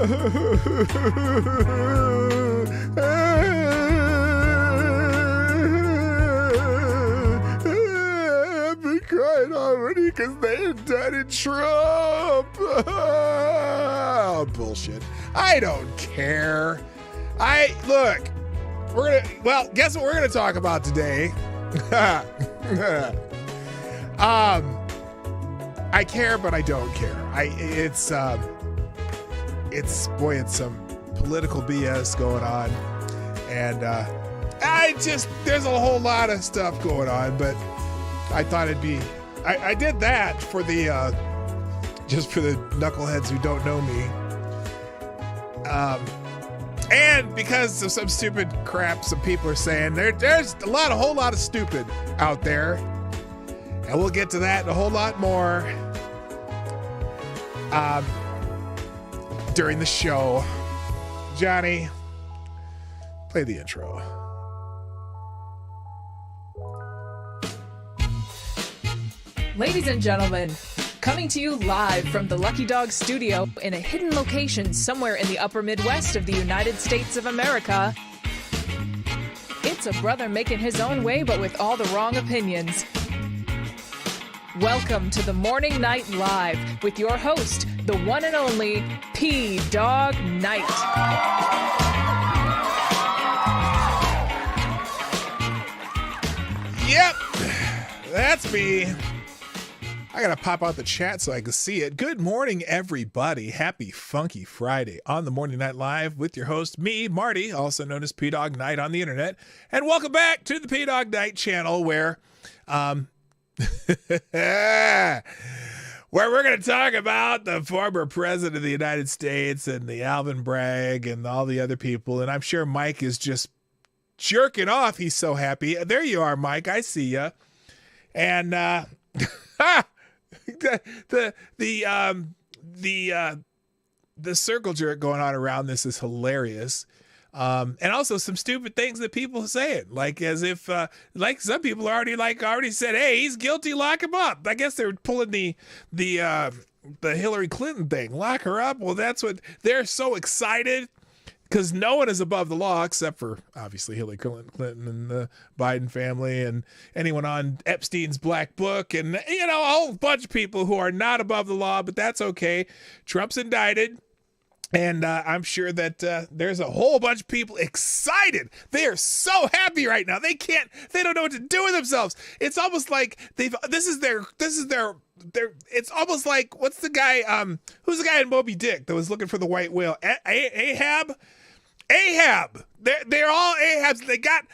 I've been crying already because they indicted Trump. Oh, bullshit. I don't care. Look, guess what we're gonna talk about today? I care, but I don't care. It's some political BS going on, and there's a whole lot of stuff going on, but I thought I did that for the just for the knuckleheads who don't know me, and because of some stupid crap some people are saying. There's a whole lot of stupid out there, and we'll get to that and a whole lot more during the show. Johnny, play the intro. Ladies and gentlemen, coming to you live from the Lucky Dog studio in a hidden location somewhere in the upper Midwest of the United States of America, it's a brother making his own way but with all the wrong opinions. Welcome to the Morning Night Live with your host, the one and only P-Dog Knight. Yep, that's me. I gotta pop out the chat so I can see it. Good morning, everybody. Happy Funky Friday on the Morning Night Live with your host, me, Marty, also known as P-Dog Knight on the internet. And welcome back to the P-Dog Knight channel where where we're going to talk about the former president of the United States and the Alvin Bragg and all the other people. And I'm sure Mike is just jerking off. He's so happy. There you are, Mike. I see you. And the circle jerk going on around this is hilarious. And also some stupid things that people are saying, like as if, like some people are already said, hey, he's guilty, lock him up. I guess they're pulling the Hillary Clinton thing, lock her up. Well, that's what they're so excited because no one is above the law except for obviously Hillary Clinton and the Biden family and anyone on Epstein's black book and, a whole bunch of people who are not above the law, but that's okay. Trump's indicted. And I'm sure that there's a whole bunch of people excited. They are so happy right now. They don't know what to do with themselves. It's almost like it's almost like, what's the guy, who's the guy in Moby Dick that was looking for the white whale? Ahab. They're all Ahabs. They got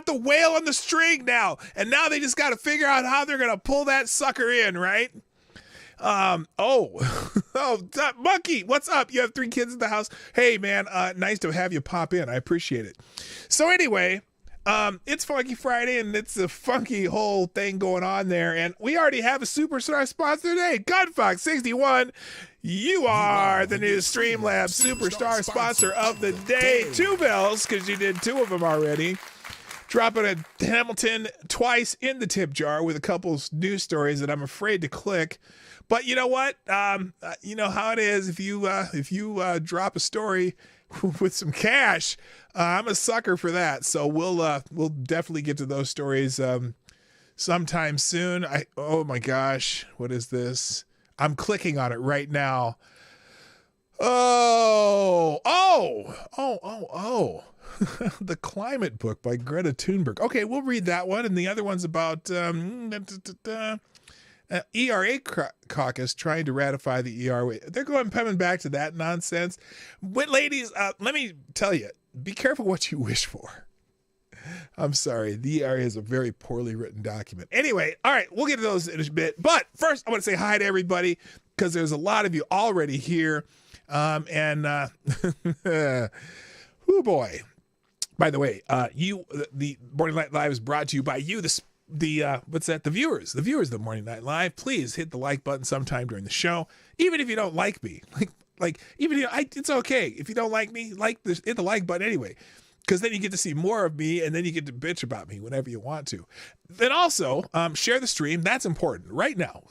the whale on the string now. And now they just got to figure out how they're going to pull that sucker in, right? Monkey, what's up? You have 3 kids in the house. Hey, man, nice to have you pop in. I appreciate it. So anyway, it's Funky Friday, and it's a funky whole thing going on there. And we already have a superstar sponsor today, Gunfox61. You are the new Streamlabs superstar sponsor of the day. 2 bells, because you did 2 of them already. Dropping a Hamilton twice in the tip jar with a couple news stories that I'm afraid to click. But you know what? You know how it is. If you drop a story with some cash, I'm a sucker for that. So we'll definitely get to those stories sometime soon. Oh my gosh, what is this? I'm clicking on it right now. Oh. The Climate Book by Greta Thunberg. Okay, we'll read that one. And the other one's about ERA caucus trying to ratify the ERA. They're coming back to that nonsense. But ladies, let me tell you, be careful what you wish for. I'm sorry. The ERA is a very poorly written document. Anyway, all right, we'll get to those in a bit. But first, I want to say hi to everybody because there's a lot of you already here. Oh boy. By the way, the Morning Night Live is brought to you by you, the viewers of the Morning Night Live. Please hit the like button sometime during the show, even if you don't like me. It's okay if you don't like me. Hit the like button anyway. because then you get to see more of me, and then you get to bitch about me whenever you want to. Then also, share the stream. That's important right now.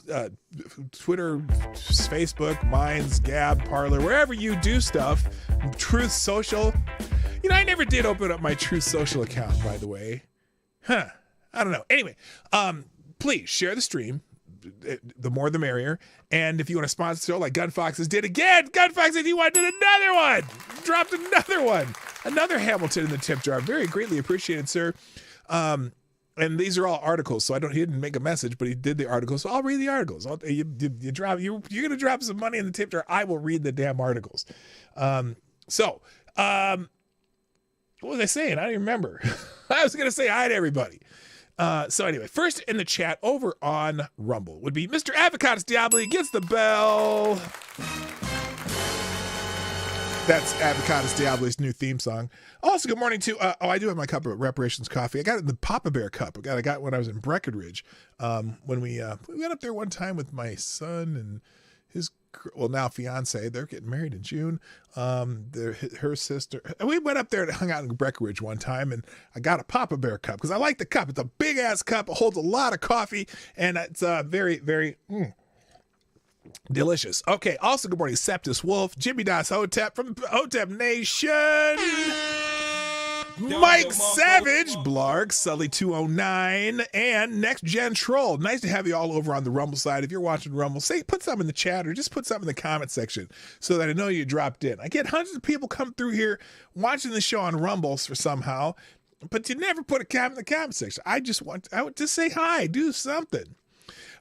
Twitter, Facebook, Minds, Gab, Parler, wherever you do stuff. Truth Social. You know, I never did open up my Truth Social account, by the way. I don't know. Anyway, please share the stream. The more the merrier. And if you want to sponsor the show like Gunfoxes did again, Gunfox81 did another one. Dropped another one. Another Hamilton in the tip jar. Very greatly appreciated, sir. And these are all articles, so he didn't make a message, but he did the articles. So I'll read the articles. You're going to drop some money in the tip jar. I will read the damn articles. What was I saying? I don't even remember. I was going to say hi to everybody. So anyway, first in the chat over on Rumble would be Mr. Avocados Diablo gets the bell. That's Avocados Diablo's new theme song. Also, good morning to, I do have my cup of Reparations coffee. I got it in the Papa Bear cup. I got when I was in Breckenridge. When we went up there one time with my son and his, now fiance. They're getting married in June. Her sister. We went up there and hung out in Breckenridge one time, and I got a Papa Bear cup because I like the cup. It's a big ass cup. It holds a lot of coffee, and it's very, very delicious. Okay. Also, good morning, Septus Wolf, Jimmy Das Hotep from Hotep Nation. Mike Savage, Blarg, Sully 209, and Next Gen Troll. Nice to have you all over on the Rumble side. If you're watching Rumble, put something in the chat or just put something in the comment section so that I know you dropped in. I get hundreds of people come through here watching the show on Rumble for somehow, but you never put a comment in the comment section. I would just say hi, do something.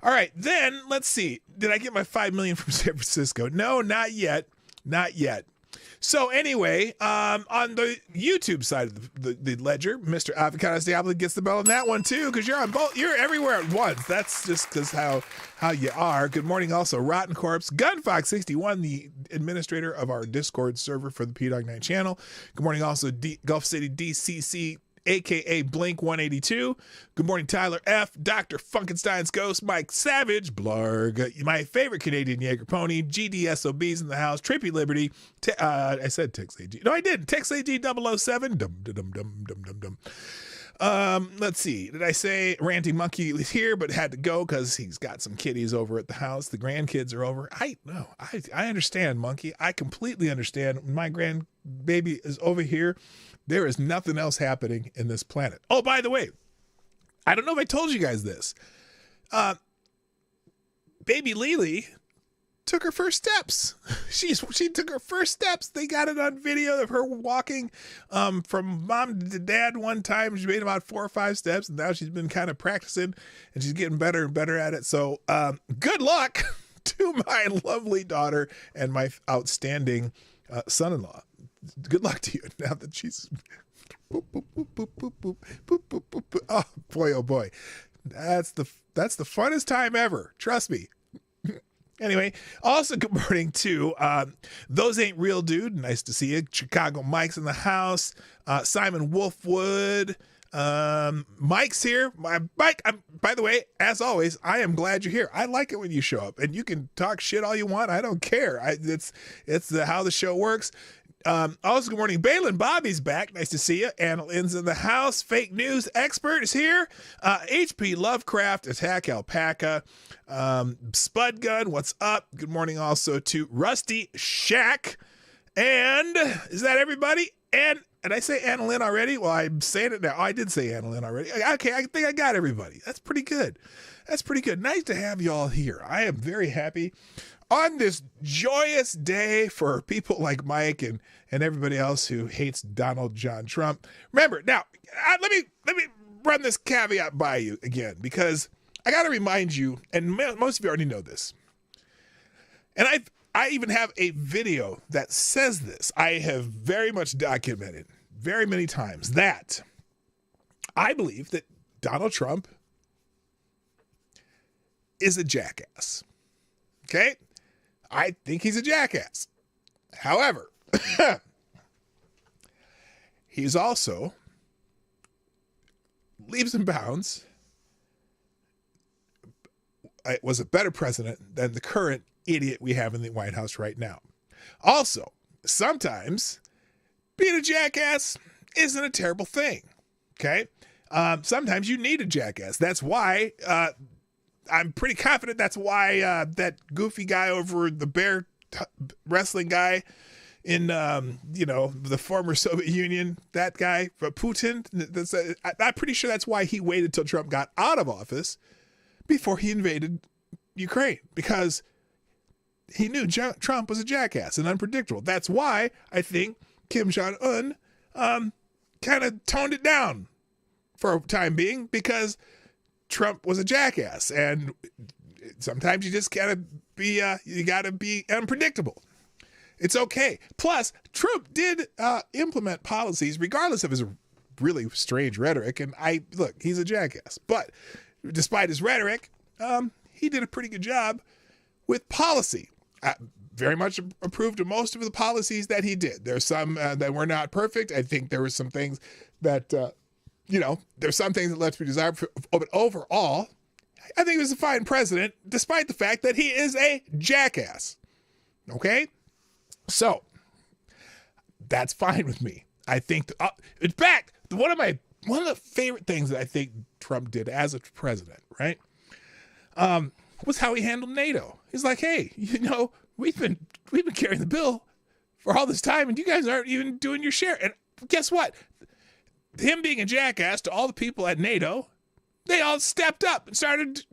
All right, then let's see. Did I get my $5 million from San Francisco? No, not yet. Not yet. So anyway, on the YouTube side of the ledger, Mr. Avocados Diablo gets the bell on that one too, because you're on both. You're everywhere at once. That's just because how you are. Good morning, also Rotten Corpse, Gunfox61, the administrator of our Discord server for the P-Dog Night channel. Good morning, also Gulf City DCC. AKA Blink 182. Good morning, Tyler F. Dr. Funkenstein's Ghost, Mike Savage, Blarg, my favorite Canadian Jaeger pony, GDSOBs in the house, Trippy Liberty. I said Tex AG. No, I didn't. Tex AG 007. Let's see. Did I say Ranting Monkey is here, but had to go because he's got some kitties over at the house. The grandkids are over. I understand, Monkey. I completely understand. My grandbaby is over here. There is nothing else happening in this planet. Oh, by the way, I don't know if I told you guys this. Baby Lily took her first steps. She took her first steps. They got it on video of her walking from mom to dad one time. She made about 4 or 5 steps, and now she's been kind of practicing, and she's getting better and better at it. So good luck to my lovely daughter and my outstanding son-in-law. Good luck to you now that she's boop, boop, boop, boop, boop, boop, boop, boop, boop, boop. Oh boy, oh boy. That's the funnest time ever. Trust me. Anyway, also good morning to Those Ain't Real Dude. Nice to see you. Chicago Mike's in the house. Simon Wolfwood. Mike's here. Mike, by the way, as always, I am glad you're here. I like it when you show up, and you can talk shit all you want. I don't care. It's how the show works. Also, good morning, Balin. Bobby's back. Nice to see you. Anna Lynn's in the house. Fake news expert is here. HP Lovecraft, Attack Alpaca, Spud Gun. What's up? Good morning also to Rusty Shack. And is that everybody? And did I say Anna Lynn already? Well, I'm saying it now. Oh, I did say Anna Lynn already. Okay, I think I got everybody. That's pretty good. That's pretty good. Nice to have you all here. I am very happy on this joyous day for people like Mike and everybody else who hates Donald John Trump. Remember, now, let me run this caveat by you again, because I got to remind you, and most of you already know this, and I even have a video that says this. I have very much documented very many times that I believe that Donald Trump is a jackass. Okay? I think he's a jackass. However, he's also leaps and bounds. Was a better president than the current idiot we have in the White House right now. Also, sometimes being a jackass isn't a terrible thing. Okay. Sometimes you need a jackass. That's why I'm pretty confident that's why that goofy guy over the bear wrestling guy in, the former Soviet Union, that guy, Putin, I'm pretty sure that's why he waited till Trump got out of office before he invaded Ukraine, because he knew Trump was a jackass and unpredictable. That's why I think Kim Jong-un kind of toned it down for a time being, because Trump was a jackass, and sometimes you just gotta be unpredictable. It's okay. Plus, Trump did implement policies regardless of his really strange rhetoric, and he's a jackass. But despite his rhetoric, he did a pretty good job with policy. Very much approved of most of the policies that he did. There's some that were not perfect. I think there were some things that, there's some things that left to be desired. But overall, I think he was a fine president, despite the fact that he is a jackass. Okay? So, that's fine with me. I think, in fact, one of the favorite things that I think Trump did as a president, right, was how he handled NATO. He's like, hey, we've been carrying the bill for all this time, and you guys aren't even doing your share. And guess what? Him being a jackass to all the people at NATO, they all stepped up and started,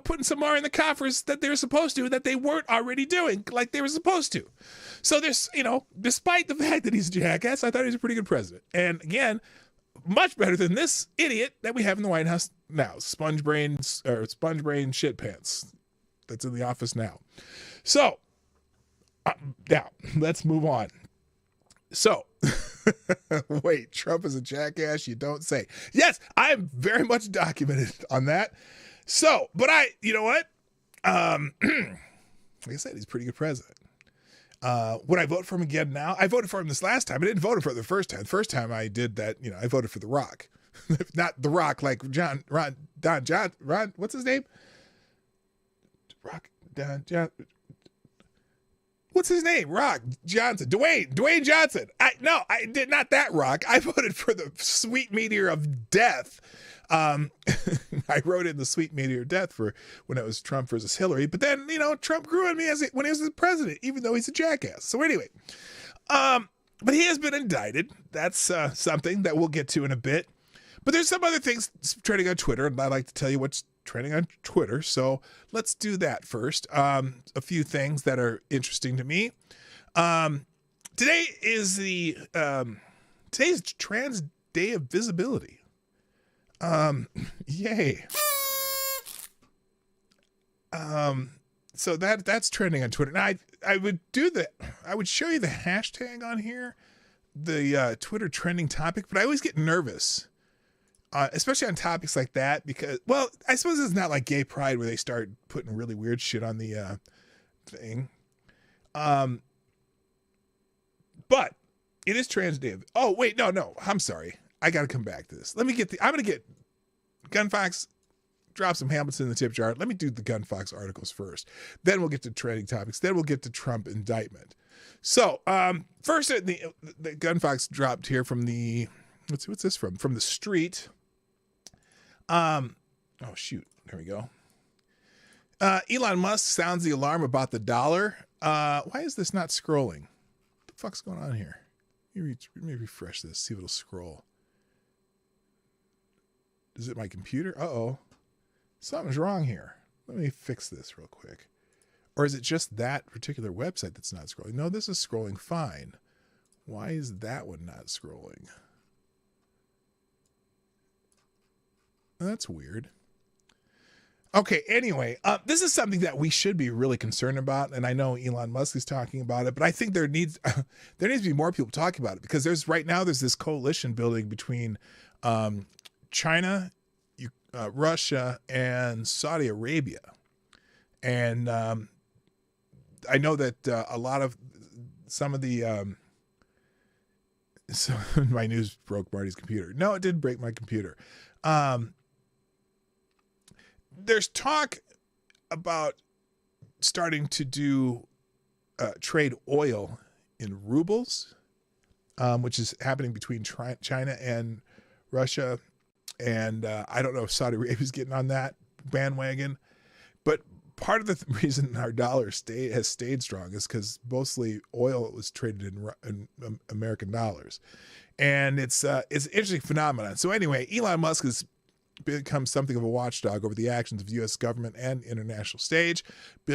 putting some more in the coffers that they were supposed to, that they weren't already doing like they were supposed to. So there's, despite the fact that he's a jackass, I thought he was a pretty good president. And again, much better than this idiot that we have in the White House now, sponge brain shit pants that's in the office now. So now let's move on. So wait, Trump is a jackass? You don't say. Yes, I am very much documented on that. So, but you know what? Like I said, he's a pretty good president. Would I vote for him again now? I voted for him this last time. I didn't vote for him the first time. The first time I did that, I voted for The Rock. Not The Rock, like Ron, what's his name? What's his name? Rock Johnson. Dwayne Johnson. I did not that Rock. I voted for the sweet meteor of death. I wrote in the sweet meteor of death for when it was Trump versus Hillary. But then, Trump grew on me when he was the president, even though he's a jackass. So anyway, but he has been indicted. That's something that we'll get to in a bit. But there's some other things trending on Twitter, and I'd like to tell you what's trending on Twitter. So let's do that first. A few things that are interesting to me. Today is today's Trans Day of Visibility. Yay. So that's trending on Twitter. Now I would show you the hashtag on here, the Twitter trending topic, but I always get nervous. Especially on topics like that, because, well, I suppose it's not like gay pride where they start putting really weird shit on the thing. But it is Trans Day. Oh, wait, no, I'm sorry. I got to come back to this. I'm going to get Gunfox, drop some Hamilton in the tip jar. Let me do the Gunfox articles first. Then we'll get to trending topics. Then we'll get to Trump indictment. So, first, the Gunfox dropped here from the, what's this from? From the Street. Oh shoot, there we go. Elon Musk sounds the alarm about the dollar. Why is this not scrolling? What the fuck's going on here? Let me refresh this, see if it'll scroll. Is it my computer? Uh-oh. Something's wrong here. Let me fix this real quick. Or is it just that particular website that's not scrolling? No, this is scrolling fine. Why is that one not scrolling? That's weird. Okay, anyway, this is something that we should be really concerned about, and I know Elon Musk is talking about it, but I think there needs to be more people talking about it, because there's this coalition building between China, Russia, and Saudi Arabia, and I know that a lot of some of the so my news broke Marty's computer. No, it didn't break my computer. There's talk about starting to do trade oil in rubles. which is happening between China and Russia. And I don't know if Saudi Arabia is getting on that bandwagon. But part of the reason our dollar has stayed strong is because mostly oil was traded in American dollars. And it's an interesting phenomenon. So anyway, Elon Musk has become something of a watchdog over the actions of the U.S. government and international stage. The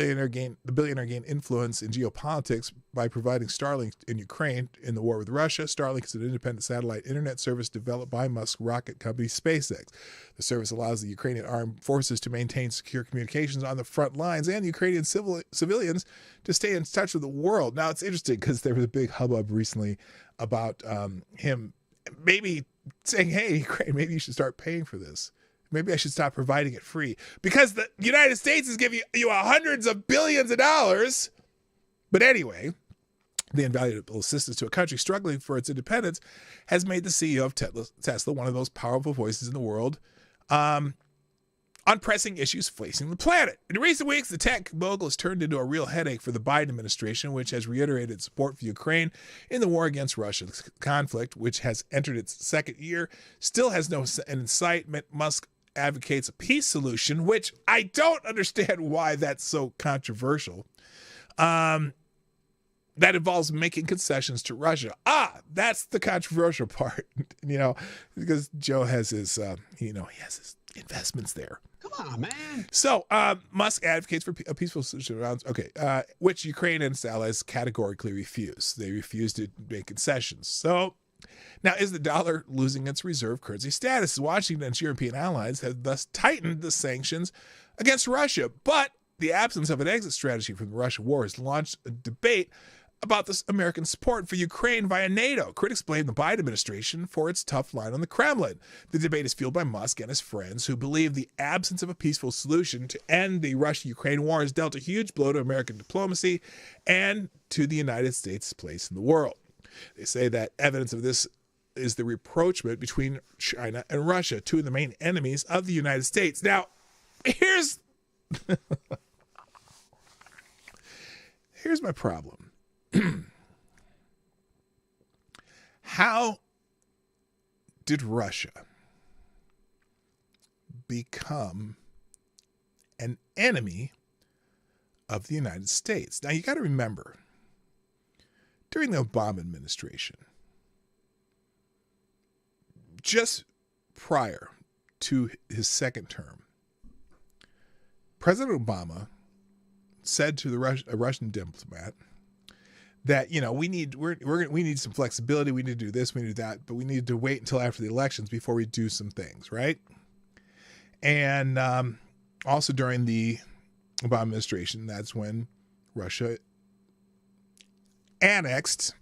billionaire gained influence in geopolitics by providing Starlink in Ukraine in the war with Russia. Starlink is an independent satellite internet service developed by Musk's rocket company SpaceX. The service allows the Ukrainian armed forces to maintain secure communications on the front lines and Ukrainian civilians to stay in touch with the world. Now, it's interesting because there was a big hubbub recently about him maybe saying, hey, Ukraine, maybe you should start paying for this. Maybe I should stop providing it free because the United States is giving you hundreds of billions of dollars. But anyway, the invaluable assistance to a country struggling for its independence has made the CEO of Tesla one of those powerful voices in the world on pressing issues facing the planet. In recent weeks, the tech mogul has turned into a real headache for the Biden administration, which has reiterated support for Ukraine in the war against Russia. The conflict, which has entered its second year, still has no end in sight. Musk advocates a peace solution, which I don't understand why that's so controversial. That involves making concessions to Russia. That's the controversial part, because Joe has his, he has his investments there. Come on, man. So Musk advocates for a peaceful solution around, which Ukraine and its allies categorically refuse. They refuse to make concessions. So now, is the dollar losing its reserve currency status? Washington and its European allies have thus tightened the sanctions against Russia. But the absence of an exit strategy from the Russia war has launched a debate about this American support for Ukraine via NATO. Critics blame the Biden administration for its tough line on the Kremlin. The debate is fueled by Musk and his friends, who believe the absence of a peaceful solution to end the Russia-Ukraine war has dealt a huge blow to American diplomacy and to the United States' place in the world. They say that evidence of this is the rapprochement between China and Russia, two of the main enemies of the United States. Now, here's my problem. How did Russia become an enemy of the United States? Now, you got to remember, during the Obama administration, just prior to his second term, President Obama said to a Russian diplomat that, we need some flexibility. We need to do this, we need to do that, but we need to wait until after the elections before we do some things, right? And also during the Obama administration, that's when Russia annexed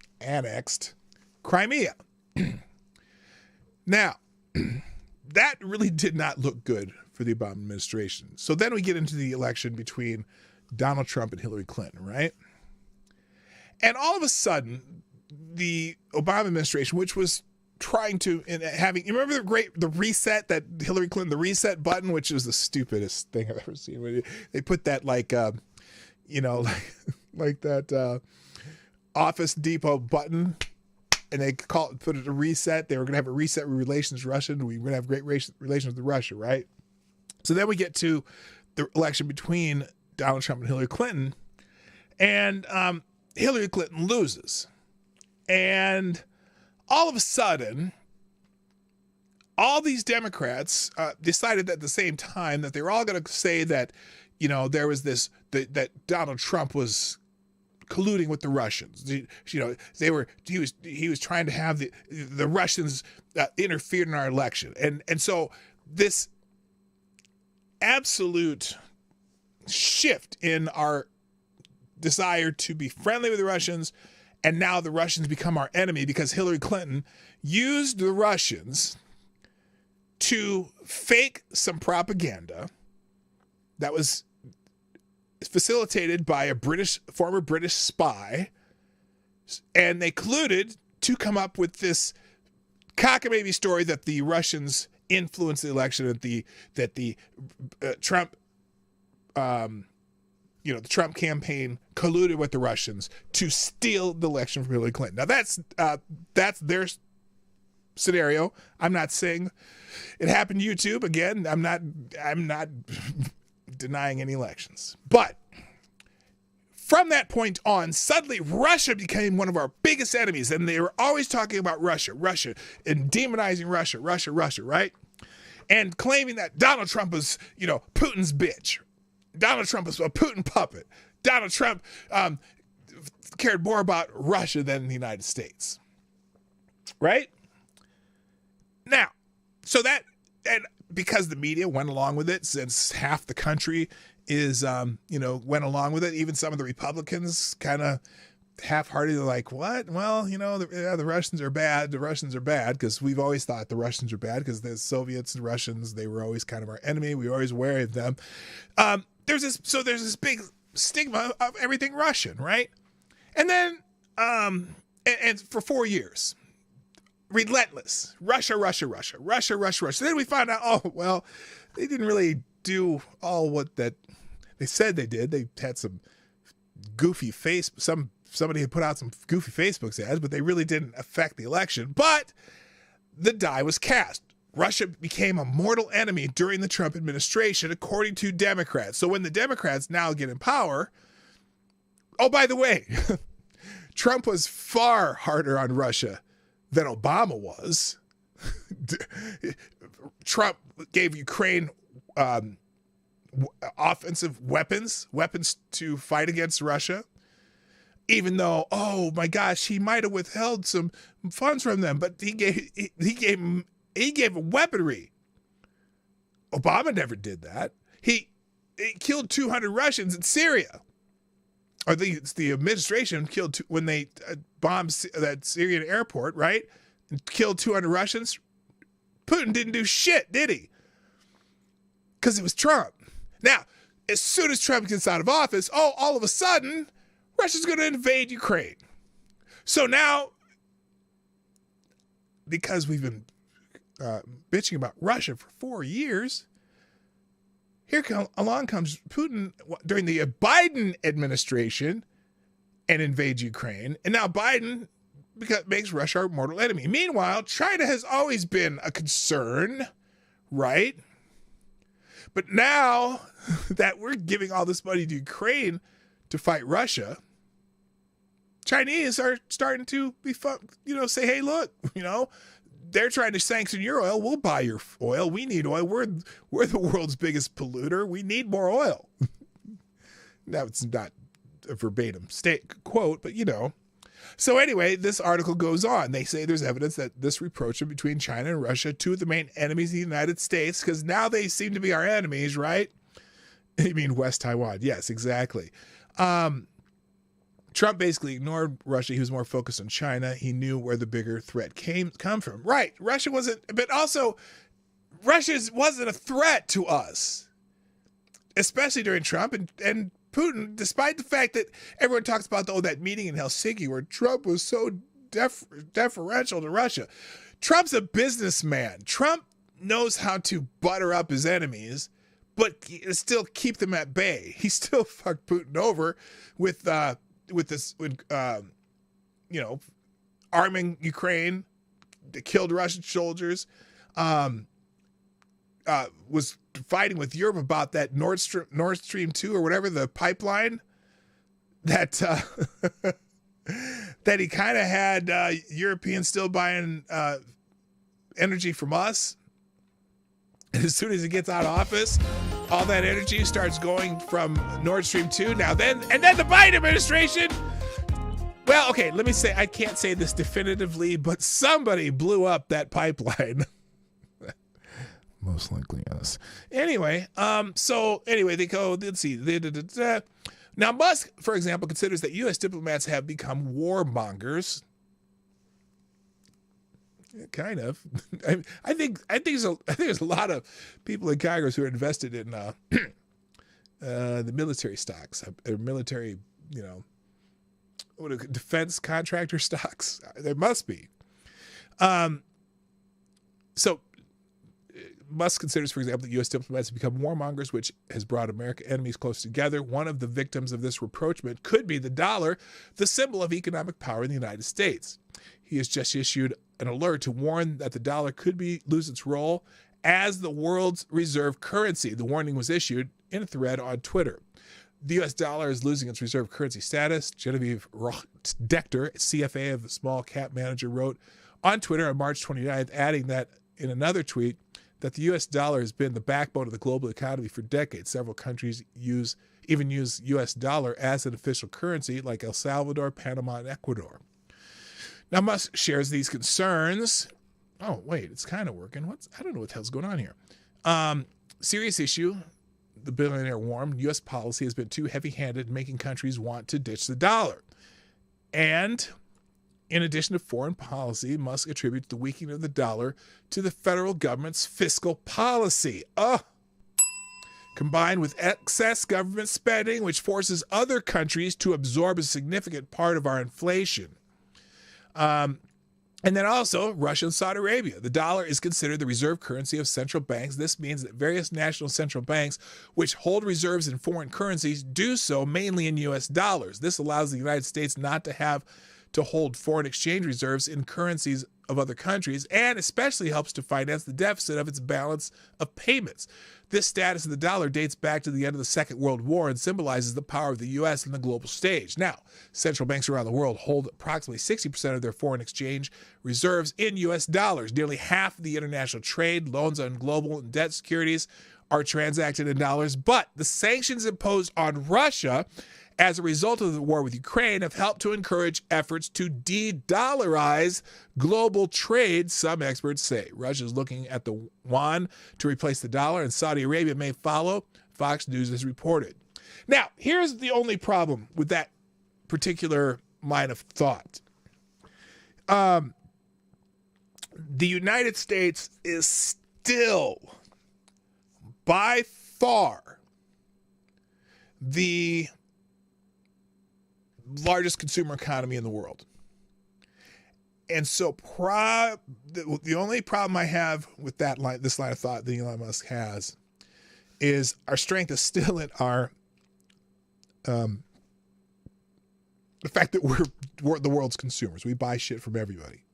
Crimea. Now, that really did not look good for the Obama administration. So then we get into the election between Donald Trump and Hillary Clinton, right? And all of a sudden, the Obama administration, which was trying to, you remember the reset, that Hillary Clinton, the reset button, which was the stupidest thing I've ever seen. They put that like that Office Depot button, and they put it a reset. They were going to have a reset with relations with Russia, and we were going to have great relations with Russia, right? So then we get to the election between Donald Trump and Hillary Clinton, and Hillary Clinton loses. And all of a sudden, all these Democrats decided at the same time that they were all going to say that, there was that Donald Trump was colluding with the Russians. He was trying to have the Russians interfered in our election. And so this absolute shift in our desire to be friendly with the Russians, and now the Russians become our enemy because Hillary Clinton used the Russians to fake some propaganda that was facilitated by a former British spy, and they colluded to come up with this cockamamie story that the Russians influenced the election, that the Trump the Trump campaign colluded with the Russians to steal the election from Hillary Clinton. Now that's their scenario. I'm not saying it happened to YouTube. Again, I'm not denying any elections. But from that point on, suddenly Russia became one of our biggest enemies, and they were always talking about Russia, and demonizing Russia, right? And claiming that Donald Trump was, Putin's bitch. Donald Trump was a Putin puppet. Donald Trump cared more about Russia than the United States. Right? Now, and because the media went along with it, since half the country is, went along with it, even some of the Republicans kind of half-heartedly like, what? Well, the Russians are bad. The Russians are bad, because we've always thought the Russians are bad, because the Soviets and Russians, they were always kind of our enemy. We were always wary of them. There's this big stigma of everything Russian, right? And then, and for 4 years, relentless, Russia. Then we found out, oh, well, they didn't really do all what that they said they did. They had some goofy somebody had put out some goofy Facebook ads, but they really didn't affect the election. But the die was cast. Russia became a mortal enemy during the Trump administration, according to Democrats. So when the Democrats now get in power, oh, by the way, Trump was far harder on Russia than Obama was. Trump gave Ukraine offensive weapons to fight against Russia, even though, oh my gosh, he might have withheld some funds from them, but he gave weaponry. Obama never did that. He killed 200 Russians in Syria. Or the administration killed when they bombed that Syrian airport, right? And killed 200 Russians. Putin didn't do shit, did he? Because it was Trump. Now, as soon as Trump gets out of office, all of a sudden, Russia's going to invade Ukraine. So now, because we've been bitching about Russia for 4 years, along comes Putin during the Biden administration and invades Ukraine. And now Biden makes Russia our mortal enemy. Meanwhile, China has always been a concern, right? But now that we're giving all this money to Ukraine to fight Russia, Chinese are starting to be, say, hey, look, they're trying to sanction your oil. We'll buy your oil. We need oil. We're the world's biggest polluter. We need more oil. Now, it's not a verbatim quote, but So anyway, this article goes on. They say there's evidence that this rapprochement between China and Russia, two of the main enemies of the United States, because now they seem to be our enemies, right? You mean West Taiwan. Yes, exactly. Trump basically ignored Russia. He was more focused on China. He knew where the bigger threat come from. Right. Russia wasn't, but also Russia wasn't a threat to us, especially during Trump and Putin, despite the fact that everyone talks about that meeting in Helsinki where Trump was so deferential to Russia. Trump's a businessman. Trump knows how to butter up his enemies, but still keep them at bay. He still fucked Putin over with this, arming Ukraine, killed Russian soldiers, was fighting with Europe about that Nord Stream 2 or whatever, the pipeline that that he kind of had Europeans still buying energy from us. And as soon as he gets out of office, all that energy starts going from Nord Stream 2. And then the Biden administration, well, okay, let me say, I can't say this definitively, but somebody blew up that pipeline. Most likely us. Anyway, they go, let's see. Now, Musk, for example, considers that U.S. diplomats have become warmongers. Yeah, kind of. I think there's a lot of people in Congress who are invested in the military stocks, or military, defense contractor stocks. There must be. So Musk considers, for example, that U.S. diplomats have become warmongers, which has brought American enemies close together. One of the victims of this rapprochement could be the dollar, the symbol of economic power in the United States. He has just issued an alert to warn that the dollar could lose its role as the world's reserve currency. The warning was issued in a thread on Twitter. The U.S. dollar is losing its reserve currency status. Genevieve Dechter, CFA of the Small Cap Manager, wrote on Twitter on March 29th, adding that in another tweet that the U.S. dollar has been the backbone of the global economy for decades. Several countries even use U.S. dollar as an official currency, like El Salvador, Panama, and Ecuador. Now, Musk shares these concerns. Oh, wait, it's kind of working. I don't know what the hell's going on here. Serious issue. The billionaire warned U.S. policy has been too heavy-handed, making countries want to ditch the dollar. And in addition to foreign policy, Musk attributes the weakening of the dollar to the federal government's fiscal policy. Combined with excess government spending, which forces other countries to absorb a significant part of our inflation. And then also Russia and Saudi Arabia. The dollar is considered the reserve currency of central banks. This means that various national central banks, which hold reserves in foreign currencies, do so mainly in U.S. dollars. This allows the United States not to have to hold foreign exchange reserves in currencies of other countries, and especially helps to finance the deficit of its balance of payments. This status of the dollar dates back to the end of the Second World War and symbolizes the power of the U.S. on the global stage. Now, central banks around the world hold approximately 60% of their foreign exchange reserves in U.S. dollars. Nearly half of the international trade, loans on global and debt securities are transacted in dollars, but the sanctions imposed on Russia as a result of the war with Ukraine have helped to encourage efforts to de-dollarize global trade, some experts say. Russia is looking at the yuan to replace the dollar, and Saudi Arabia may follow, Fox News has reported. Now, here's the only problem with that particular line of thought. The United States is still, by far, the largest consumer economy in the world. And so the only problem I have with this line of thought that Elon Musk has is our strength is still in our the fact that we're the world's consumers. We buy shit from everybody.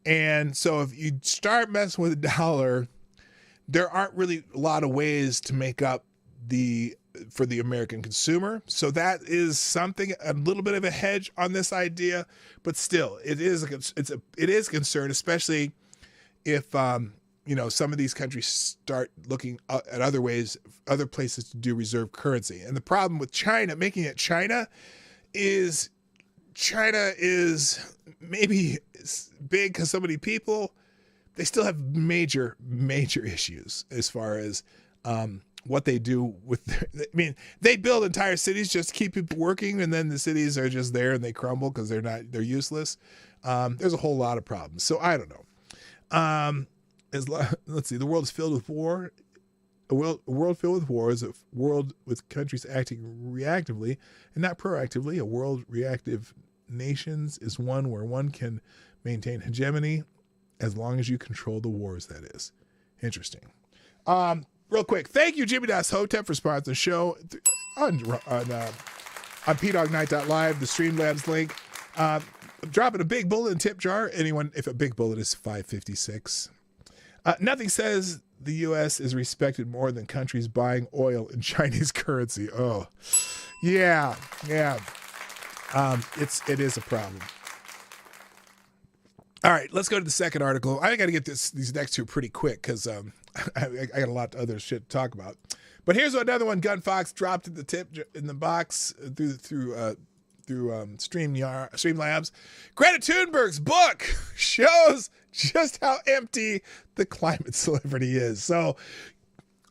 And so if you start messing with the dollar, there aren't really a lot of ways to make up for the American consumer. So that is something, a little bit of a hedge on this idea, but still it is a concern, especially if some of these countries start looking at other places to do reserve currency. And the problem with China, making it China is maybe big because so many people, they still have major issues as far as what they do with they build entire cities just to keep people working, and then the cities are just there and they crumble because they're useless. There's a whole lot of problems. So I don't know. Let's see. The world is filled with war. A world filled with war is a world with countries acting reactively and not proactively. A world reactive nations is one where one can maintain hegemony as long as you control the wars, that is. Interesting. Real quick, thank you, Jimmy Das Hotep, for sponsoring the show on PDogNight.live, the Streamlabs link. Dropping a big bullet in tip jar. If a big bullet is $5.56. Nothing says the U.S. is respected more than countries buying oil in Chinese currency. Oh, yeah. It is a problem. All right, let's go to the second article. I got to get these next two pretty quick because I got a lot of other shit to talk about. But here's another one. Gun Fox dropped in the box through Streamlabs. Greta Thunberg's book shows just how empty the climate celebrity is. So,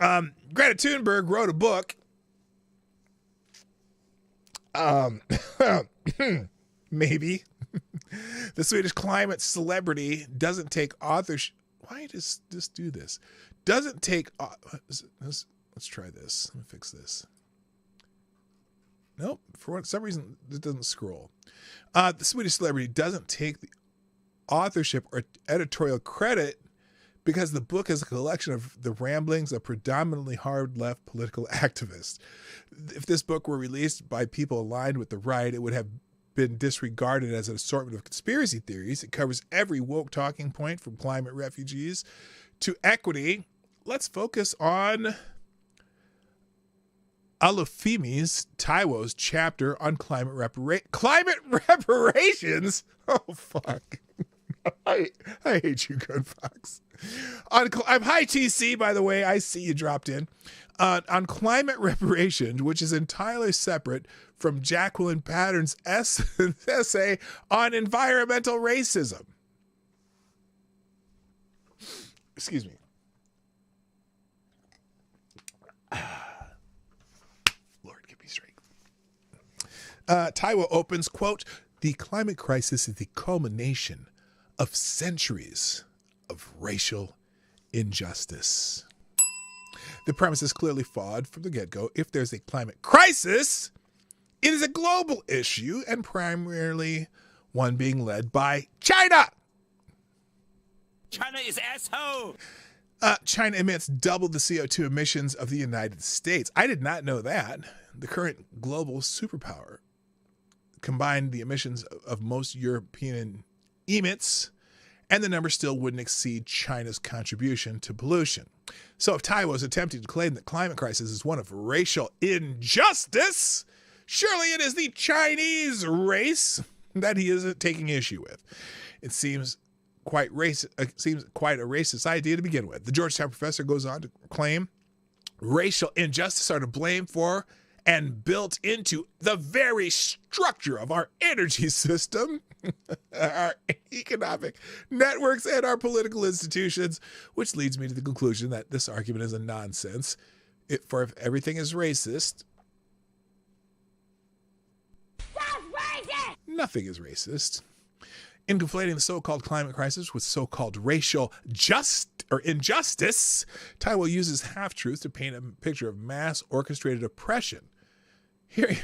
Greta Thunberg wrote a book. Maybe. The Swedish climate celebrity doesn't take authorship. Why does this do this? Doesn't take. Let's try this. Let me fix this. Nope. For some reason, it doesn't scroll. The Swedish celebrity doesn't take the authorship or editorial credit because the book is a collection of the ramblings of predominantly hard-left political activists. If this book were released by people aligned with the right, it would have been disregarded as an assortment of conspiracy theories. It covers every woke talking point from climate refugees to equity. Let's focus on Olufemi's Taiwo's chapter on climate reparations. Oh, fuck. I hate you, Good Fox. I'm Hi TC, by the way. I see you dropped in. On climate reparations, which is entirely separate from Jacqueline Pattern's essay on environmental racism. Excuse me. Lord, give me strength. Taiwo opens, quote, "The climate crisis is the culmination of centuries of racial injustice." The premise is clearly flawed from the get-go. If there's a climate crisis, it is a global issue and primarily one being led by China. China is asshole. China emits double the CO2 emissions of the United States. I did not know that. The current global superpower combined the emissions of most European emits, and the number still wouldn't exceed China's contribution to pollution. So if Taiwo is attempting to claim that climate crisis is one of racial injustice, surely it is the Chinese race that he is taking issue with. It seems quite a racist idea to begin with. The Georgetown professor goes on to claim racial injustice are to blame for and built into the very structure of our energy system, our economic networks, and our political institutions, which leads me to the conclusion that this argument is a nonsense. For if everything is racist, nothing is racist. In conflating the so-called climate crisis with so-called racial injustice, Taiwo uses half-truths to paint a picture of mass orchestrated oppression. Here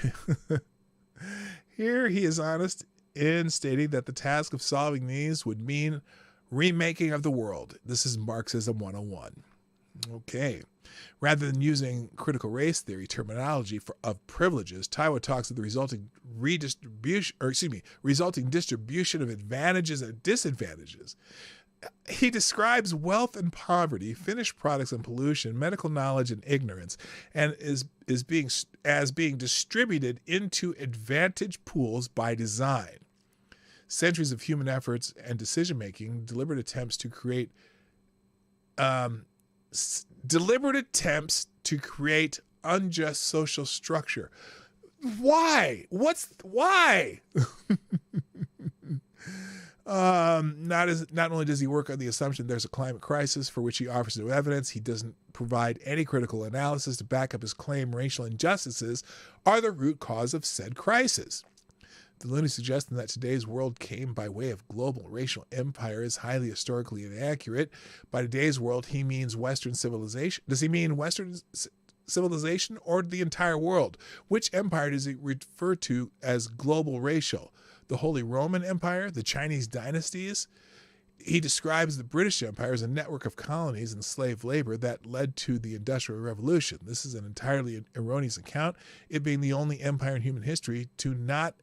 he is honest in stating that the task of solving these would mean remaking of the world. This is Marxism 101. Okay. Rather than using critical race theory terminology of privileges, Taiwo talks of the resulting distribution of advantages and disadvantages. He describes wealth and poverty, finished products and pollution, medical knowledge and ignorance, and is being distributed into advantage pools by design. Centuries of human efforts and decision-making, deliberate attempts to create unjust social structure. Why? Why? Not only does he work on the assumption there's a climate crisis for which he offers no evidence, he doesn't provide any critical analysis to back up his claim racial injustices are the root cause of said crisis. The loony suggestion that today's world came by way of global racial empire is highly historically inaccurate. By today's world, he means Western civilization. Does he mean Western civilization or the entire world? Which empire does he refer to as global racial? The Holy Roman Empire, the Chinese dynasties? He describes the British Empire as a network of colonies and slave labor that led to the Industrial Revolution. This is an entirely erroneous account, it being the only empire in human history to not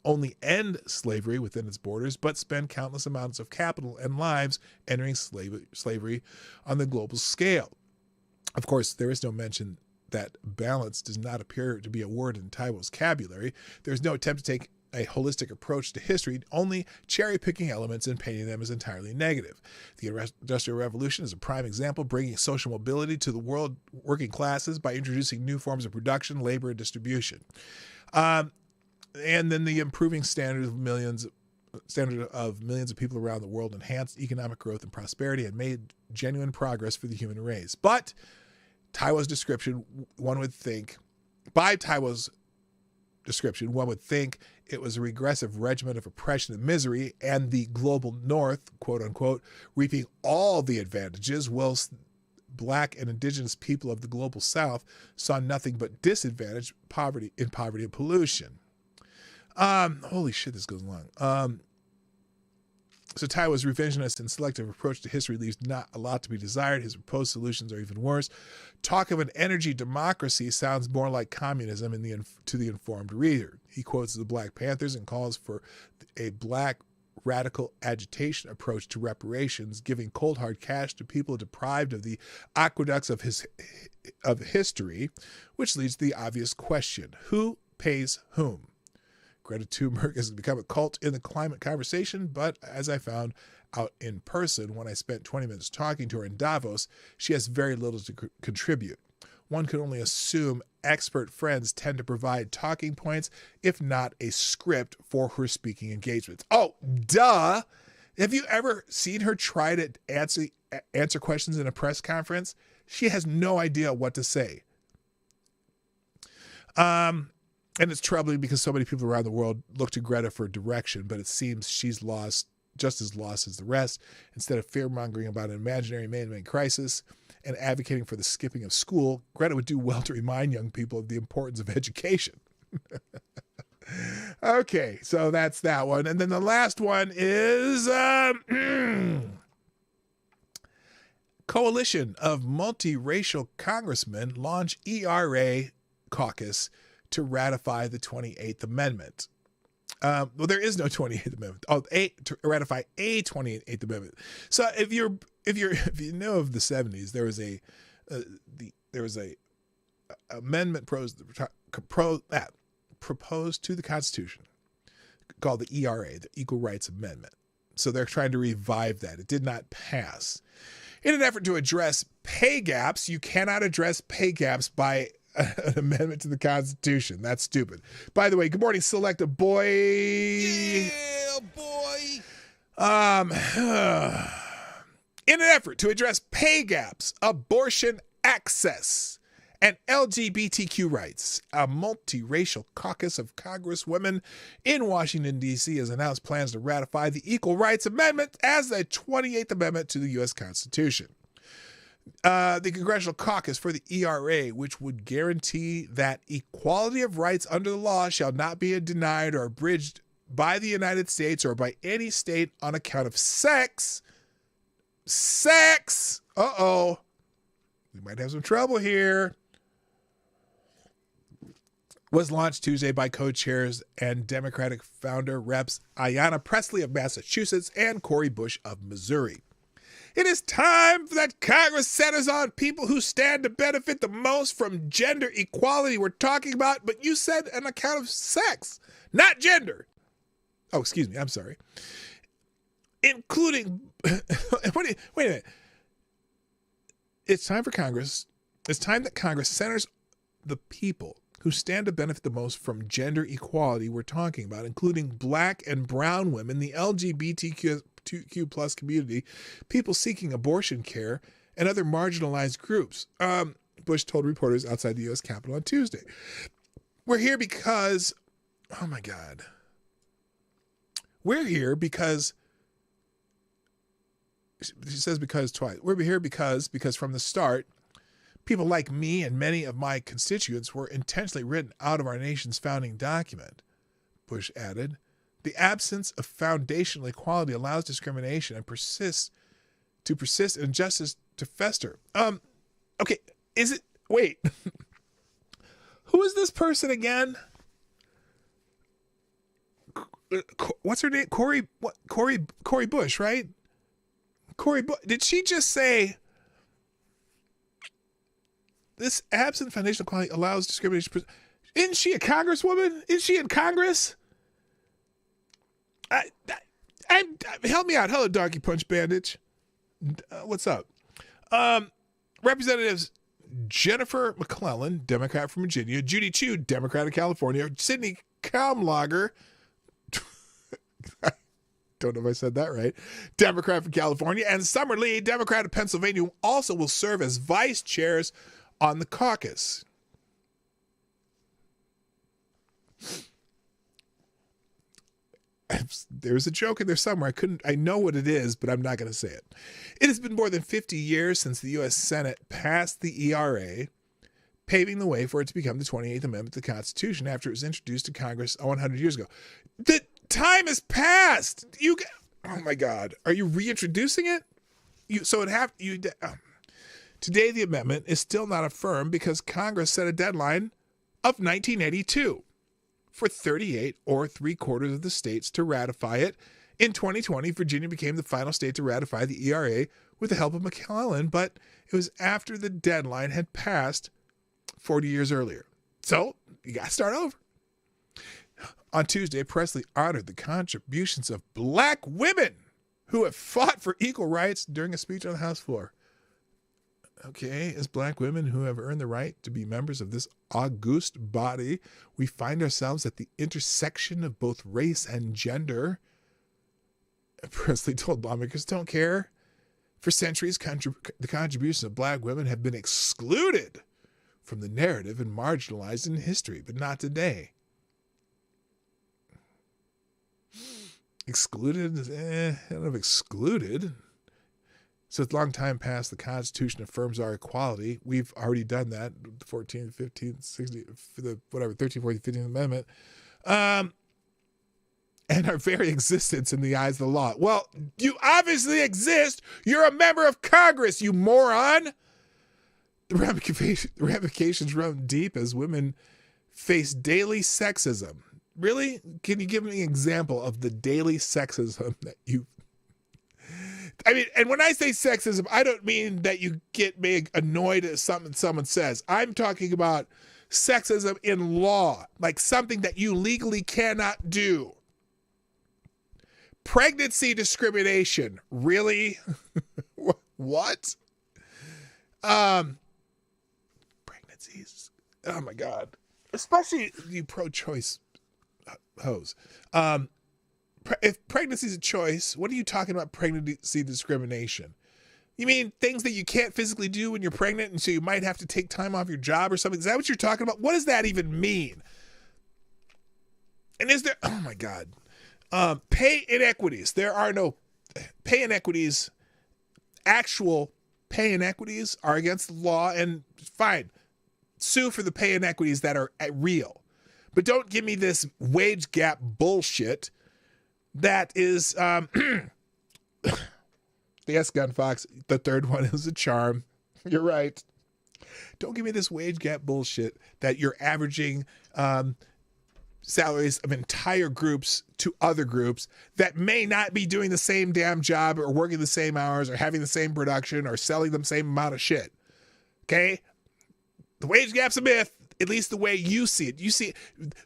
only end slavery within its borders, but spend countless amounts of capital and lives entering slavery on the global scale. Of course, there is no mention that balance does not appear to be a word in Taiwo's vocabulary. There's no attempt to take a holistic approach to history, only cherry-picking elements and painting them as entirely negative. The Industrial Revolution is a prime example, bringing social mobility to the world working classes by introducing new forms of production, labor, and distribution. And then the improving standard of millions of people around the world enhanced economic growth and prosperity and made genuine progress for the human race. But Taiwo's description, one would think it was a regressive regimen of oppression and misery, and the global north, quote unquote, reaping all the advantages, whilst Black and indigenous people of the global south saw nothing but disadvantage, poverty and pollution. Holy shit, this goes long. So Taiwan's revisionist and selective approach to history leaves not a lot to be desired. His proposed solutions are even worse. Talk of an energy democracy sounds more like communism to the informed reader. He quotes the Black Panthers and calls for a black radical agitation approach to reparations, giving cold hard cash to people deprived of the aqueducts of history, which leads to the obvious question: who pays whom? Greta Thunberg has become a cult in the climate conversation, but as I found out in person when I spent 20 minutes talking to her in Davos, she has very little to contribute. One can only assume expert friends tend to provide talking points, if not a script for her speaking engagements. Oh, duh! Have you ever seen her try to answer questions in a press conference? She has no idea what to say. And it's troubling because so many people around the world look to Greta for direction, but it seems she's just as lost as the rest. Instead of fear-mongering about an imaginary man-made crisis and advocating for the skipping of school, Greta would do well to remind young people of the importance of education. Okay, so that's that one. And then the last one is coalition of multiracial congressmen launch ERA caucus to ratify the 28th Amendment. Well, there is no 28th Amendment. To ratify a 28th Amendment. So if you know of the 70s, there was a amendment proposed to the Constitution called the ERA, the Equal Rights Amendment. So they're trying to revive that. It did not pass. In an effort to address pay gaps, you cannot address pay gaps by an amendment to the Constitution. That's stupid. By the way, good morning, Selecta Boy. Yeah, boy. In an effort to address pay gaps, abortion access, and LGBTQ rights, a multiracial caucus of Congresswomen in Washington, D.C. has announced plans to ratify the Equal Rights Amendment as the 28th Amendment to the U.S. Constitution. The Congressional Caucus for the ERA, which would guarantee that equality of rights under the law shall not be denied or abridged by the United States or by any state on account of sex. Uh-oh. We might have some trouble here. Was launched Tuesday by co-chairs and Democratic founder reps Ayanna Pressley of Massachusetts and Cori Bush of Missouri. It is time that Congress centers on people who stand to benefit the most from gender equality we're talking about, but you said on account of sex, not gender. Oh, excuse me. I'm sorry. Including, wait a minute. It's time for Congress. It's time that Congress centers the people who stand to benefit the most from gender equality we're talking about, including black and brown women, the LGBTQ plus community, people seeking abortion care, and other marginalized groups. Bush told reporters outside the U.S. Capitol on Tuesday. We're here because, oh my God. We're here because, she says because twice. We're here because from the start, people like me and many of my constituents were intentionally written out of our nation's founding document, Bush added. The absence of foundational equality allows discrimination and persist and injustice to fester. Okay, wait. Who is this person again? What's her name? Cori Bush, right? Cori Bush. Did she just say this absent foundational equality allows discrimination? Isn't she a congresswoman? Is she in Congress? Help me out. Hello, Donkey Punch Bandage. What's up? Representatives Jennifer McClellan, Democrat from Virginia, Judy Chu, Democrat of California, Sidney Kamlager, I don't know if I said that right, Democrat from California, and Summer Lee, Democrat of Pennsylvania, who also will serve as vice chairs on the caucus. There's a joke in there somewhere. I know what it is, but I'm not going to say it. It has been more than 50 years since the U.S. Senate passed the ERA, paving the way for it to become the 28th Amendment to the Constitution after it was introduced to Congress 100 years ago. The time has passed. Oh my God. Are you reintroducing it? Today the amendment is still not affirmed because Congress set a deadline of 1982 for 38 or 3/4 of the states to ratify it. In 2020, Virginia became the final state to ratify the ERA with the help of McClellan, but it was after the deadline had passed 40 years earlier. So you got to start over. On Tuesday, Presley honored the contributions of black women who have fought for equal rights during a speech on the House floor. Okay, as black women who have earned the right to be members of this august body, we find ourselves at the intersection of both race and gender. Presley told lawmakers, don't care. For centuries, the contributions of black women have been excluded from the narrative and marginalized in history, but not today. Excluded? I don't know if excluded. So it's a long time past the Constitution affirms our equality. We've already done that, the 14th, 15th, 16th, the 13th, 14th, 15th Amendment. And our very existence in the eyes of the law. Well, you obviously exist. You're a member of Congress, you moron. The ramifications run deep as women face daily sexism. Really? Can you give me an example of the daily sexism that you... I mean, and when I say sexism, I don't mean that you get annoyed at something someone says. I'm talking about sexism in law, like something that you legally cannot do. Pregnancy discrimination. Really? What? Pregnancies. Oh my God. Especially you pro-choice hoes. If pregnancy is a choice, what are you talking about pregnancy discrimination? You mean things that you can't physically do when you're pregnant and so you might have to take time off your job or something? Is that what you're talking about? What does that even mean? And is there, oh my God, pay inequities. There are no pay inequities. Actual pay inequities are against the law, and fine. Sue for the pay inequities that are real. But don't give me this wage gap bullshit that is, yes, Gun Fox, the third one is a charm. You're right. Don't give me this wage gap bullshit that you're averaging salaries of entire groups to other groups that may not be doing the same damn job or working the same hours or having the same production or selling the same amount of shit. Okay? The wage gap's a myth, at least the way you see it. You see it,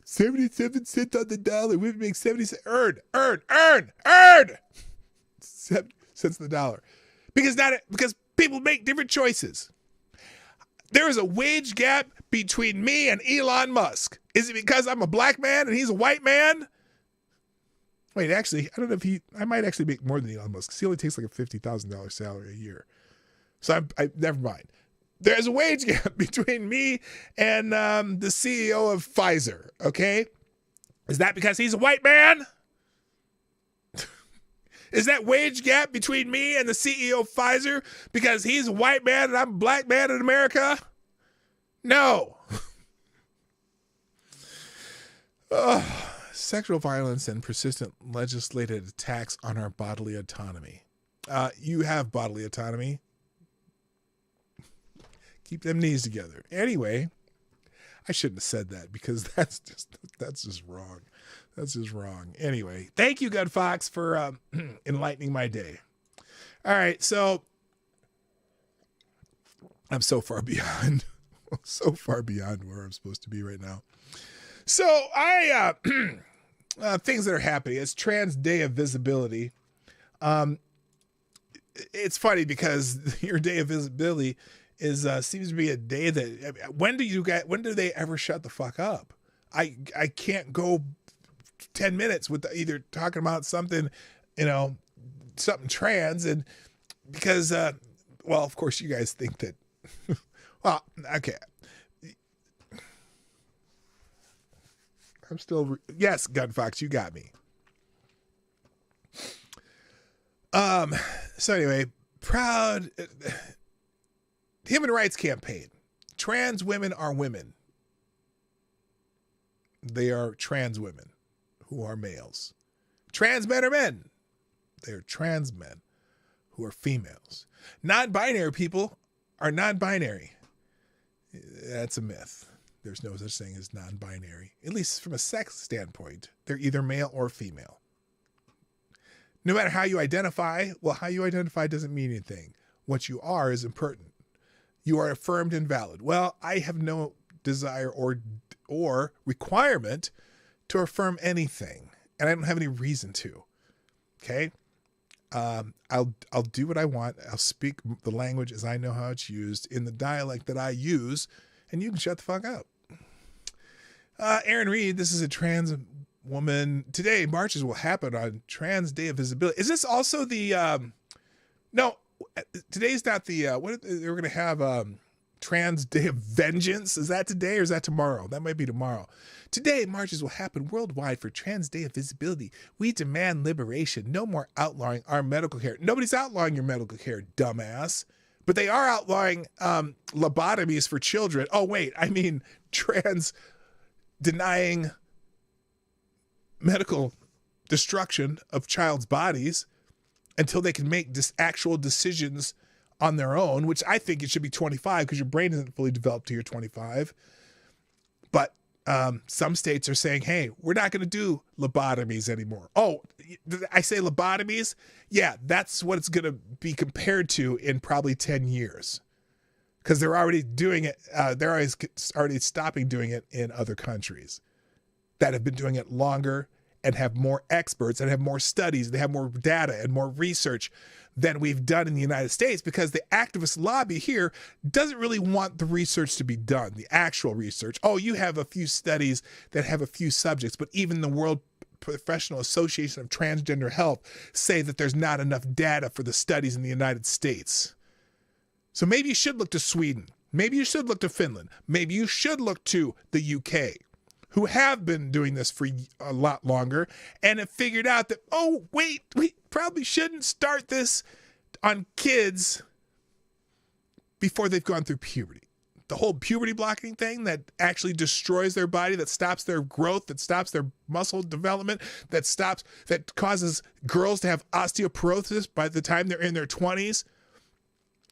77 cents on the dollar. We make 70 cents. Earn. 7 cents on the dollar. Because people make different choices. There is a wage gap between me and Elon Musk. Is it because I'm a black man and he's a white man? Wait, actually, I don't know if I might actually make more than Elon Musk because he only takes like a $50,000 salary a year. So I never mind. There's a wage gap between me and the CEO of Pfizer, okay? Is that because he's a white man? Is that wage gap between me and the CEO of Pfizer because he's a white man and I'm a black man in America? No. Sexual violence and persistent legislated attacks on our bodily autonomy. You have bodily autonomy. Keep them knees together. Anyway, I shouldn't have said that because that's just wrong. That's just wrong. Anyway, thank you, Gun Fox, for enlightening my day. All right, so I'm so far beyond where I'm supposed to be right now. So I things that are happening. It's Trans Day of Visibility. It's funny because your Day of Visibility is seems to be a day that when do they ever shut the fuck up? I can't go 10 minutes with either talking about something, something trans, and because well, of course you guys think that well, okay. I'm still yes, Gun Fox, you got me. So anyway, proud Human Rights Campaign. Trans women are women. They are trans women who are males. Trans men are men They are trans men who are females. Non-binary people are non-binary. That's a myth. There's no such thing as non-binary, at least from a sex standpoint. They're either male or female. No matter how you identify, well, how you identify doesn't mean anything. What you are is important. You are affirmed and valid. Well, I have no desire or requirement to affirm anything, and I don't have any reason to. Okay? I'll do what I want. I'll speak the language as I know how it's used in the dialect that I use, and you can shut the fuck up. Aaron Reed, this is a trans woman. Today, marches will happen on Trans Day of Visibility. Is this also the, no, today's not the, what they're going to have, Trans Day of Vengeance. Is that today or is that tomorrow? That might be tomorrow. Today, marches will happen worldwide for Trans Day of Visibility. We demand liberation. No more outlawing our medical care. Nobody's outlawing your medical care, dumbass. But they are outlawing lobotomies for children. Oh, wait, I mean trans denying medical destruction of child's bodies until they can make actual decisions on their own, which I think it should be 25 because your brain isn't fully developed till you're 25. But some states are saying, hey, we're not going to do lobotomies anymore. Oh, I say lobotomies? Yeah, that's what it's going to be compared to in probably 10 years. Because they're already doing it. They're already stopping doing it in other countries that have been doing it longer and have more experts and have more studies. They have more data and more research than we've done in the United States, because the activist lobby here doesn't really want the research to be done, the actual research. Oh, you have a few studies that have a few subjects, but even the World Professional Association of Transgender Health say that there's not enough data for the studies in the United States. So maybe you should look to Sweden. Maybe you should look to Finland. Maybe you should look to the UK, who have been doing this for a lot longer and have figured out that, oh, wait, we probably shouldn't start this on kids before they've gone through puberty. The whole puberty blocking thing that actually destroys their body, that stops their growth, that stops their muscle development, that causes girls to have osteoporosis by the time they're in their 20s.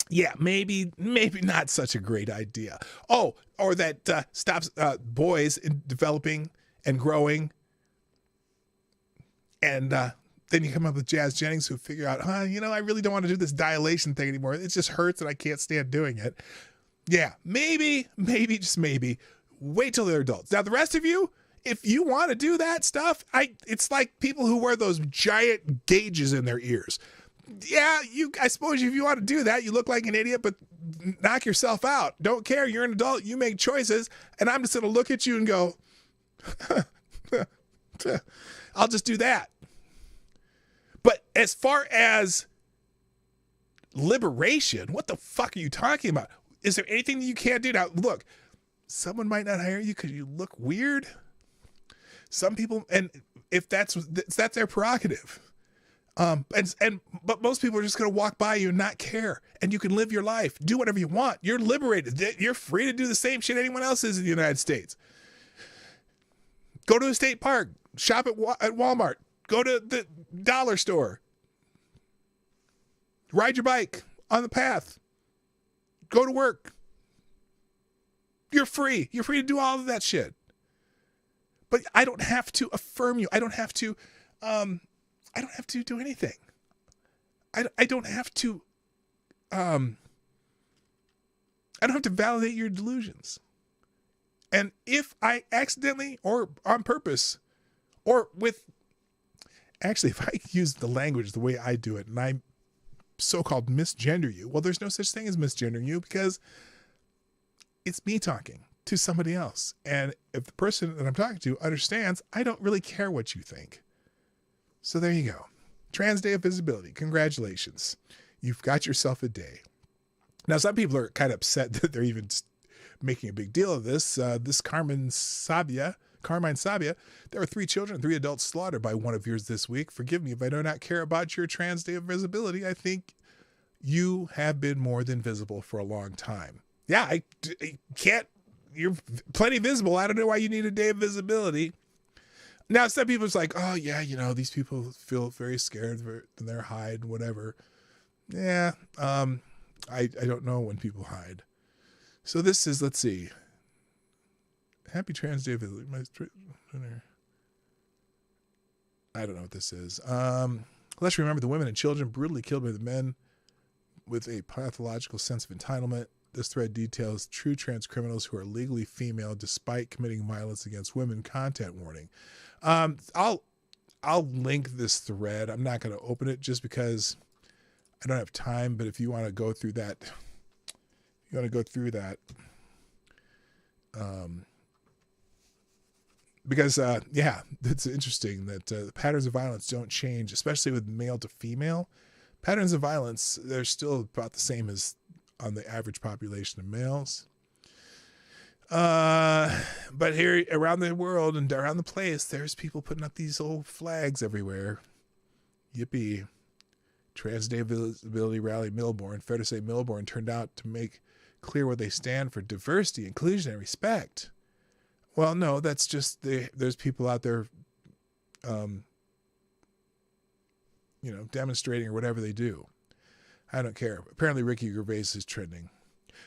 Yeah, maybe not such a great idea. Oh, or that stops boys in developing and growing. And then you come up with Jazz Jennings, who figure out, I really don't want to do this dilation thing anymore. It just hurts and I can't stand doing it. Yeah, maybe, just maybe, wait till they're adults. Now, the rest of you, if you want to do that stuff, it's like people who wear those giant gauges in their ears. Yeah, I suppose if you want to do that, you look like an idiot, but knock yourself out. Don't care. You're an adult. You make choices. And I'm just going to look at you and go, I'll just do that. But as far as liberation, what the fuck are you talking about? Is there anything that you can't do? Now, look, someone might not hire you because you look weird. Some people, and if that's their prerogative. But most people are just going to walk by you and not care, and you can live your life, do whatever you want. You're liberated. You're free to do the same shit anyone else is in the United States. Go to a state park, shop at Walmart, go to the dollar store, ride your bike on the path, go to work. You're free. You're free to do all of that shit. But I don't have to affirm you. I don't have to do anything. I don't have to validate your delusions. And if I accidentally or on purpose or if I use the language the way I do it and I so-called misgender you, well, there's no such thing as misgendering you, because it's me talking to somebody else. And if the person that I'm talking to understands, I don't really care what you think. So there you go. Trans Day of Visibility. Congratulations. You've got yourself a day. Now, some people are kind of upset that they're even making a big deal of this. This Carmine Sabia, there were 3 children, 3 adults slaughtered by one of yours this week. Forgive me if I do not care about your Trans Day of Visibility. I think you have been more than visible for a long time. Yeah, I can't. You're plenty visible. I don't know why you need a day of visibility. Now, some people's like, oh, yeah, these people feel very scared and they're hide, whatever. Yeah, I don't know when people hide. So this is, let's see. Happy Trans Day. I don't know what this is. Let's remember the women and children brutally killed by the men with a pathological sense of entitlement. This thread details true trans criminals who are legally female despite committing violence against women. Content warning. I'll link this thread. I'm not going to open it just because I don't have time. But if you want to go through that, because it's interesting that the patterns of violence don't change, especially with male to female. Patterns of violence, they're still about the same as on the average population of males. But here around the world and around the place, there's people putting up these old flags everywhere. Yippee. Trans Day Visibility Rally Melbourne. Fair to say Melbourne turned out to make clear where they stand for diversity, inclusion, and respect. Well, no, that's just there's people out there, demonstrating or whatever they do. I don't care. Apparently Ricky Gervais is trending.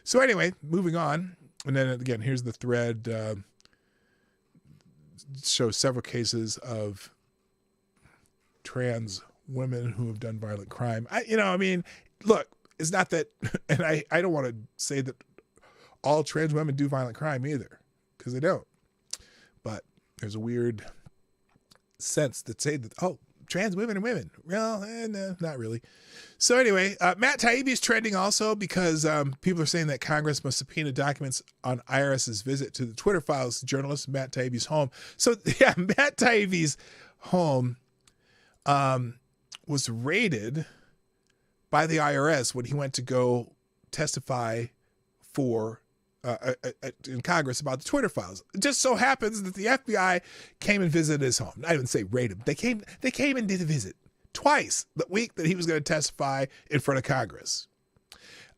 So anyway, moving on. And then again, here's the thread. Shows several cases of trans women who have done violent crime. Look, it's not that, and I don't want to say that all trans women do violent crime either, because they don't. But there's a weird sense that say that, oh, trans women are women. Well, no, not really. So anyway, Matt Taibbi's trending also because people are saying that Congress must subpoena documents on IRS's visit to the Twitter files journalist Matt Taibbi's home. So yeah, Matt Taibbi's home was raided by the IRS when he went to go testify for in Congress about the Twitter files. It just so happens that the FBI came and visited his home. I didn't say raided. They came and did a visit twice the week that he was going to testify in front of Congress.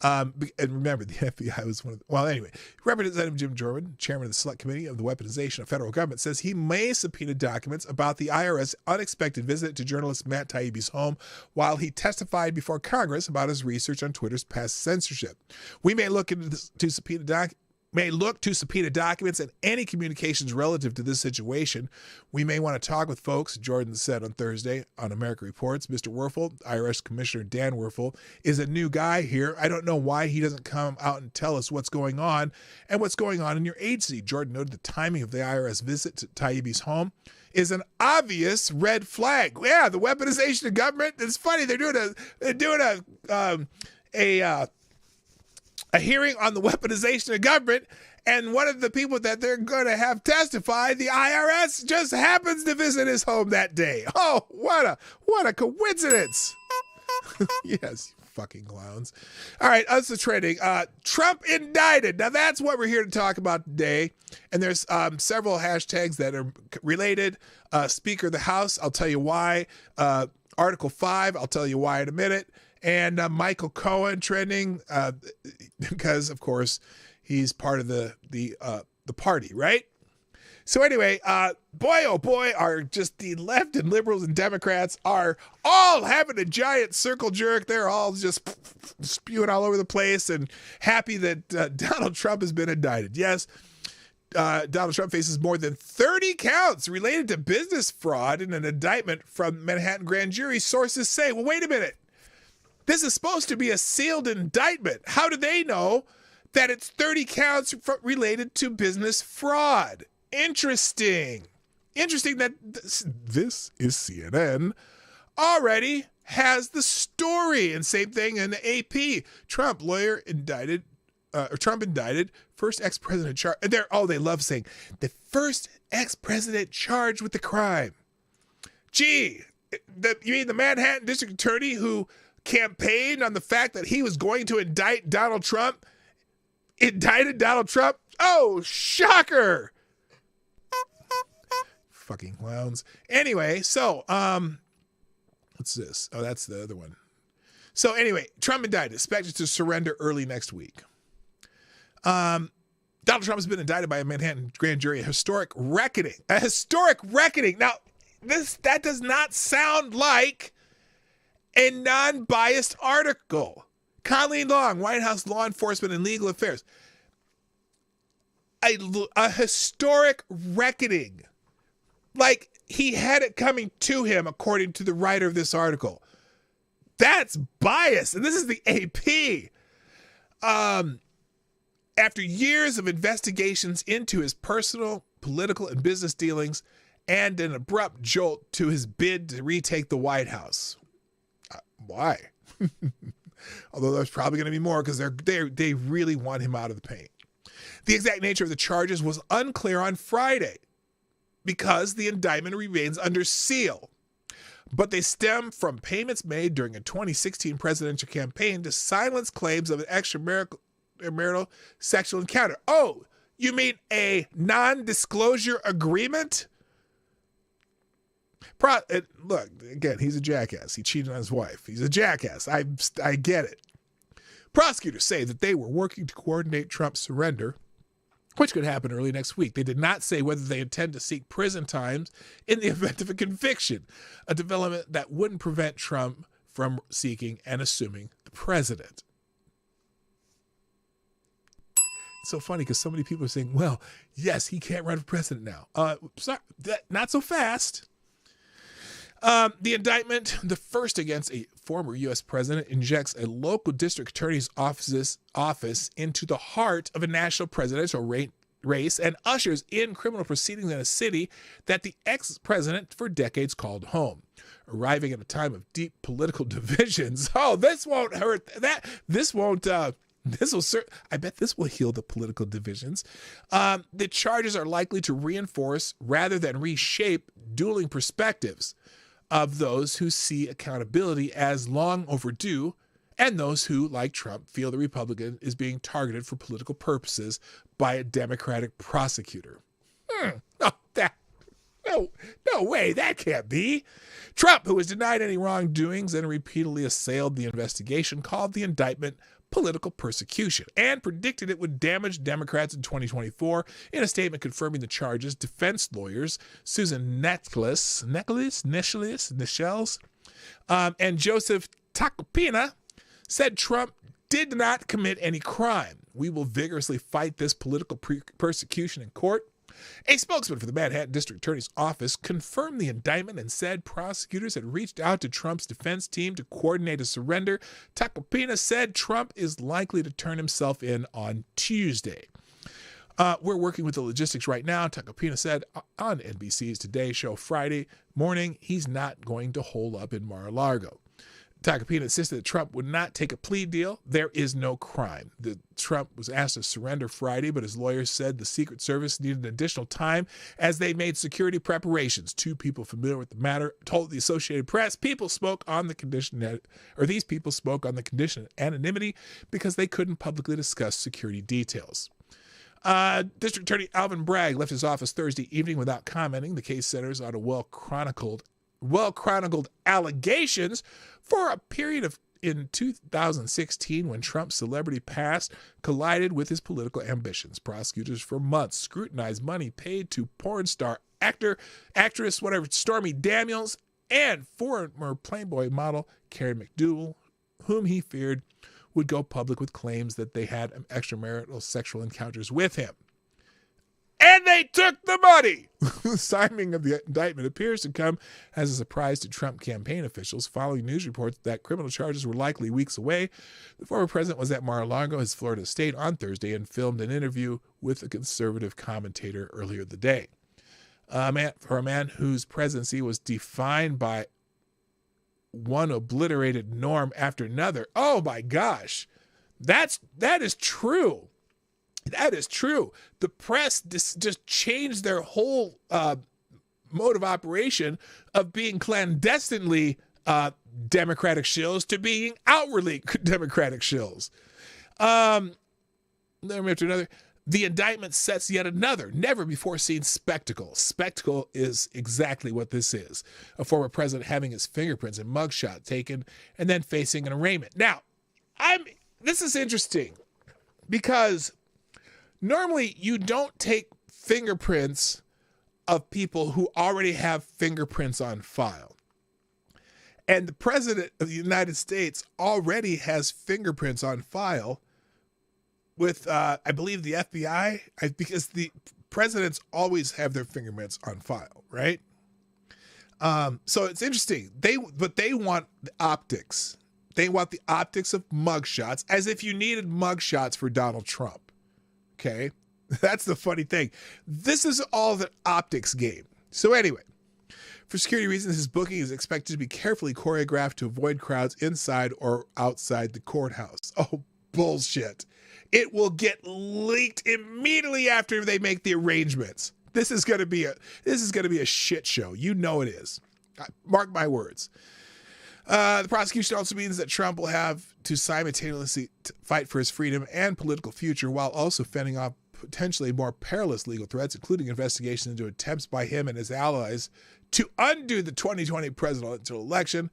And remember, the FBI was anyway, Representative Jim Jordan, chairman of the Select Committee of the Weaponization of Federal Government, says he may subpoena documents about the IRS unexpected visit to journalist Matt Taibbi's home while he testified before Congress about his research on Twitter's past censorship. We may look to subpoena documents and any communications relative to this situation. We may want to talk with folks, Jordan said on Thursday on America Reports. Mr. Werfel, IRS Commissioner Dan Werfel, is a new guy here. I don't know why he doesn't come out and tell us what's going on and what's going on in your agency. Jordan noted the timing of the IRS visit to Taibbi's home is an obvious red flag. Yeah, the weaponization of government. It's funny. They're doing a hearing on the weaponization of government, and one of the people that they're going to have testify, the IRS, just happens to visit his home that day. Oh, what a coincidence. Yes, fucking clowns. All right, that's the trending. Trump indicted. Now that's what we're here to talk about today. And there's several hashtags that are related. Speaker of the House, I'll tell you why. Article 5, I'll tell you why in a minute. And Michael Cohen trending because, of course, he's part of the party, right? So anyway, boy, oh boy, are just the left and liberals and Democrats are all having a giant circle jerk. They're all just spewing all over the place and happy that Donald Trump has been indicted. Yes, Donald Trump faces more than 30 counts related to business fraud in an indictment from Manhattan grand jury. Sources say, well, wait a minute. This is supposed to be a sealed indictment. How do they know that it's 30 counts related to business fraud? Interesting. Interesting that this is CNN already has the story. And same thing in the AP. Trump indicted first ex-president charged. They love saying the first ex-president charged with the crime. Gee, you mean the Manhattan district attorney who campaigned on the fact that he was going to indict Donald Trump, indicted Donald Trump? Oh, shocker. Fucking clowns. Anyway, so, what's this? Oh, that's the other one. So anyway, Trump indicted, expected to surrender early next week. Donald Trump has been indicted by a Manhattan grand jury, a historic reckoning. A historic reckoning. Now, that does not sound like a non-biased article. Colleen Long, White House Law Enforcement and Legal Affairs. A historic reckoning. Like he had it coming to him, according to the writer of this article. That's bias. And this is the AP. After years of investigations into his personal, political, and business dealings and an abrupt jolt to his bid to retake the White House. Why? Although there's probably going to be more because they really want him out of the paint. The exact nature of the charges was unclear on Friday because the indictment remains under seal. But they stem from payments made during a 2016 presidential campaign to silence claims of an extramarital sexual encounter. Oh, you mean a non-disclosure agreement? Look, again, he's a jackass. He cheated on his wife. He's a jackass. I get it. Prosecutors say that they were working to coordinate Trump's surrender, which could happen early next week. They did not say whether they intend to seek prison times in the event of a conviction, a development that wouldn't prevent Trump from seeking and assuming the president. It's so funny because so many people are saying, well, yes, he can't run for president now. Sorry, not so fast. The indictment, the first against a former U.S. president, injects a local district attorney's office into the heart of a national presidential race and ushers in criminal proceedings in a city that the ex-president for decades called home. Arriving at a time of deep political divisions. Oh, this won't hurt. I bet this will heal the political divisions. The charges are likely to reinforce rather than reshape dueling perspectives of those who see accountability as long overdue and those who, like Trump, feel the Republican is being targeted for political purposes by a Democratic prosecutor. No way, that can't be. Trump, who has denied any wrongdoings and repeatedly assailed the investigation, called the indictment political persecution and predicted it would damage Democrats in 2024. In a statement confirming the charges, defense lawyers Susan Nichols, and Joseph Tacopina said Trump did not commit any crime. We will vigorously fight this political persecution in court. A spokesman for the Manhattan District Attorney's Office confirmed the indictment and said prosecutors had reached out to Trump's defense team to coordinate a surrender. Tacopina said Trump is likely to turn himself in on Tuesday. We're working with the logistics right now, Tacopina said on NBC's Today Show Friday morning. He's not going to hole up in Mar-a-Lago. Tacopina insisted that Trump would not take a plea deal. There is no crime. Trump was asked to surrender Friday, but his lawyers said the Secret Service needed additional time as they made security preparations. Two people familiar with the matter told the Associated Press these people spoke on the condition of anonymity because they couldn't publicly discuss security details. District Attorney Alvin Bragg left his office Thursday evening without commenting. The case centers on a well-chronicled allegations for a period in 2016 when Trump's celebrity past collided with his political ambitions. Prosecutors for months scrutinized money paid to porn star actress, Stormy Daniels, and former Playboy model Karen McDougal, whom he feared would go public with claims that they had extramarital sexual encounters with him. And they took the money. The signing of the indictment appears to come as a surprise to Trump campaign officials following news reports that criminal charges were likely weeks away. The former president was at Mar-a-Lago, his Florida estate, on Thursday and filmed an interview with a conservative commentator earlier the day. For a man whose presidency was defined by one obliterated norm after another. Oh my gosh, that is true. That is true. The press just changed their whole mode of operation of being clandestinely Democratic shills to being outwardly Democratic shills. Then after another. The indictment sets yet another never-before-seen spectacle. Spectacle is exactly what this is. A former president having his fingerprints and mugshot taken and then facing an arraignment. Now, this is interesting because Normally, you don't take fingerprints of people who already have fingerprints on file. And the president of the United States already has fingerprints on file with, I believe, the FBI, because the presidents always have their fingerprints on file, right? So it's interesting. They want the optics. They want the optics of mugshots, as if you needed mugshots for Donald Trump. Okay? That's the funny thing. This is all the optics game. So anyway, for security reasons, his booking is expected to be carefully choreographed to avoid crowds inside or outside the courthouse. Oh, bullshit. It will get leaked immediately after they make the arrangements. This is going to be a shit show. You know it is. Mark my words. The prosecution also means that Trump will have to simultaneously fight for his freedom and political future while also fending off potentially more perilous legal threats, including investigations into attempts by him and his allies to undo the 2020 presidential election,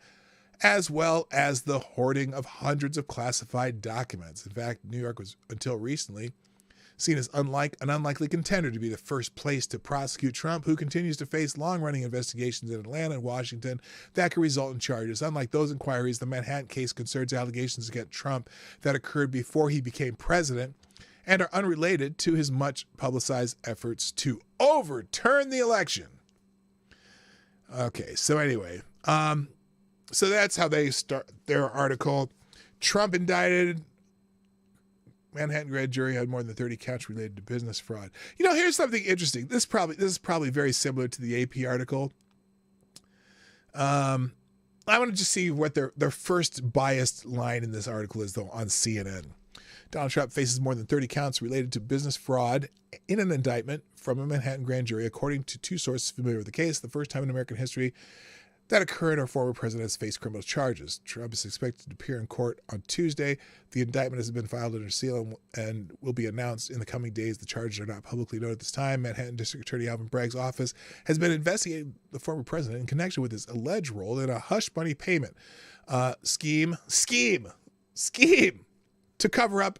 as well as the hoarding of hundreds of classified documents. In fact, New York was, until recently, seen as an unlikely contender to be the first place to prosecute Trump, who continues to face long-running investigations in Atlanta and Washington that could result in charges. Unlike those inquiries, the Manhattan case concerns allegations against Trump that occurred before he became president and are unrelated to his much-publicized efforts to overturn the election. Okay, so anyway, so that's how they start their article. Trump indicted. Manhattan grand jury had more than 30 counts related to business fraud. You know, here's something interesting. This is probably very similar to the AP article. I want to just see what their first biased line in this article is, though, on CNN. Donald Trump faces more than 30 counts related to business fraud in an indictment from a Manhattan grand jury, according to two sources familiar with the case. The first time in American history that occurred, our former president has faced criminal charges. Trump is expected to appear in court on Tuesday. The indictment has been filed under seal and will be announced in the coming days. The charges are not publicly known at this time. Manhattan District Attorney Alvin Bragg's office has been investigating the former president in connection with his alleged role in a hush money payment scheme to cover up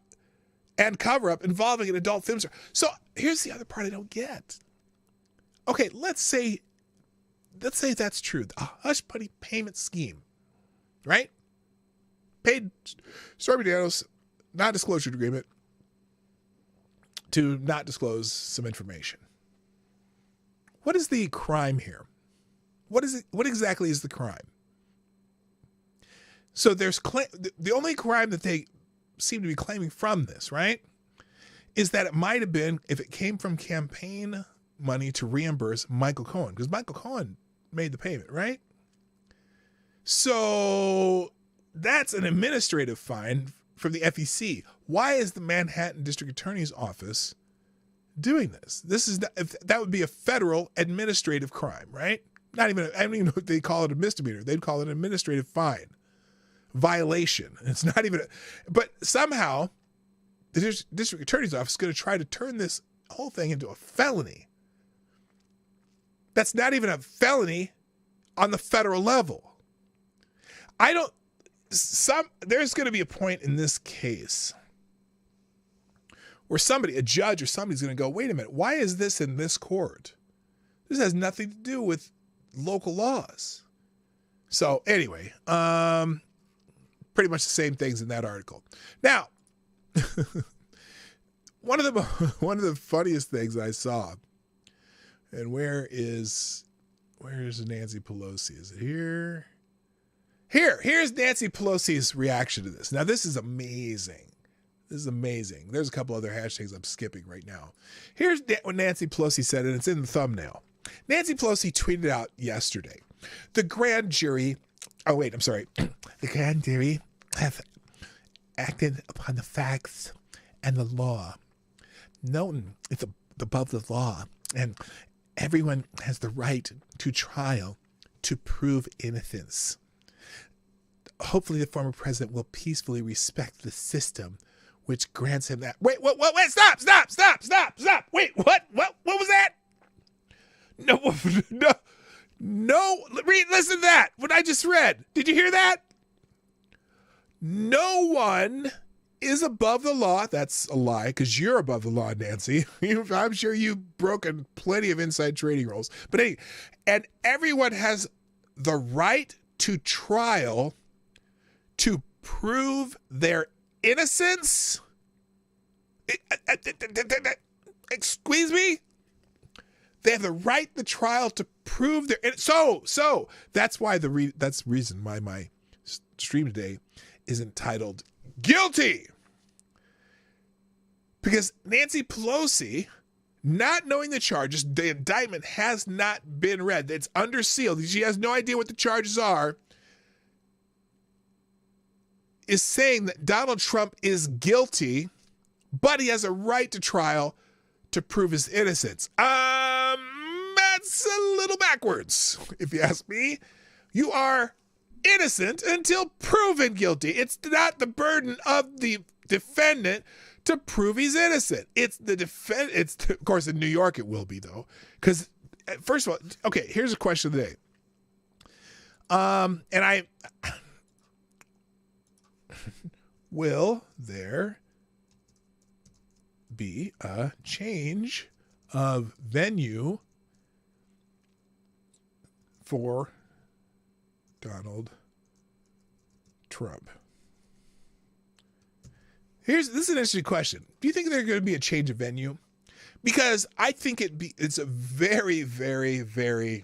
involving an adult film star. So here's the other part I don't get. Okay, let's say that's true. A hush money payment scheme, right? Paid Stormy Daniels non-disclosure agreement to not disclose some information. What is the crime here? What is it? What exactly is the crime? So there's the only crime that they seem to be claiming from this, right, is that it might have been if it came from campaign money to reimburse Michael Cohen, because Michael Cohen made the payment, right? So that's an administrative fine from the FEC. Why is the Manhattan District Attorney's Office doing this? That would be a federal administrative crime, right? I don't even know if they call it a misdemeanor. They'd call it an administrative fine. Violation. It's not even, but somehow the district attorney's office is going to try to turn this whole thing into a felony. That's not even a felony on the federal level. There's going to be a point in this case where a judge or somebody's going to go, wait a minute, why is this in this court? This has nothing to do with local laws. So anyway, pretty much the same things in that article. Now, one of the funniest things I saw, and where is Nancy Pelosi? Is it here? Here's Nancy Pelosi's reaction to this. Now, this is amazing. There's a couple other hashtags I'm skipping right now. Here's what Nancy Pelosi said, and it's in the thumbnail. Nancy Pelosi tweeted out yesterday, the grand jury have acted upon the facts and the law. No one is above the law, and everyone has the right to trial to prove innocence. Hopefully the former president will peacefully respect the system which grants him that. Wait, stop. Wait, what was that? No, listen to that. What I just read. Did you hear that? No one is above the law. That's a lie because you're above the law, Nancy. I'm sure you've broken plenty of inside trading rules. But hey, and everyone has the right to trial to prove their innocence. Excuse me? They have the right to trial to prove their innocence. So that's why that's the reason why my stream today is entitled Guilty. Because Nancy Pelosi, not knowing the charges, the indictment has not been read. It's under seal. She has no idea what the charges are. Is saying that Donald Trump is guilty, but he has a right to trial to prove his innocence. That's a little backwards, if you ask me. You are innocent until proven guilty. It's not the burden of the defendant to prove he's innocent. It's the defendant. Of course, in New York it will be, though. Because, first of all, okay, here's a question of the day. Will there be a change of venue for Donald Trump? This is an interesting question. Do you think there's going to be a change of venue? Because I think it's a very, very, very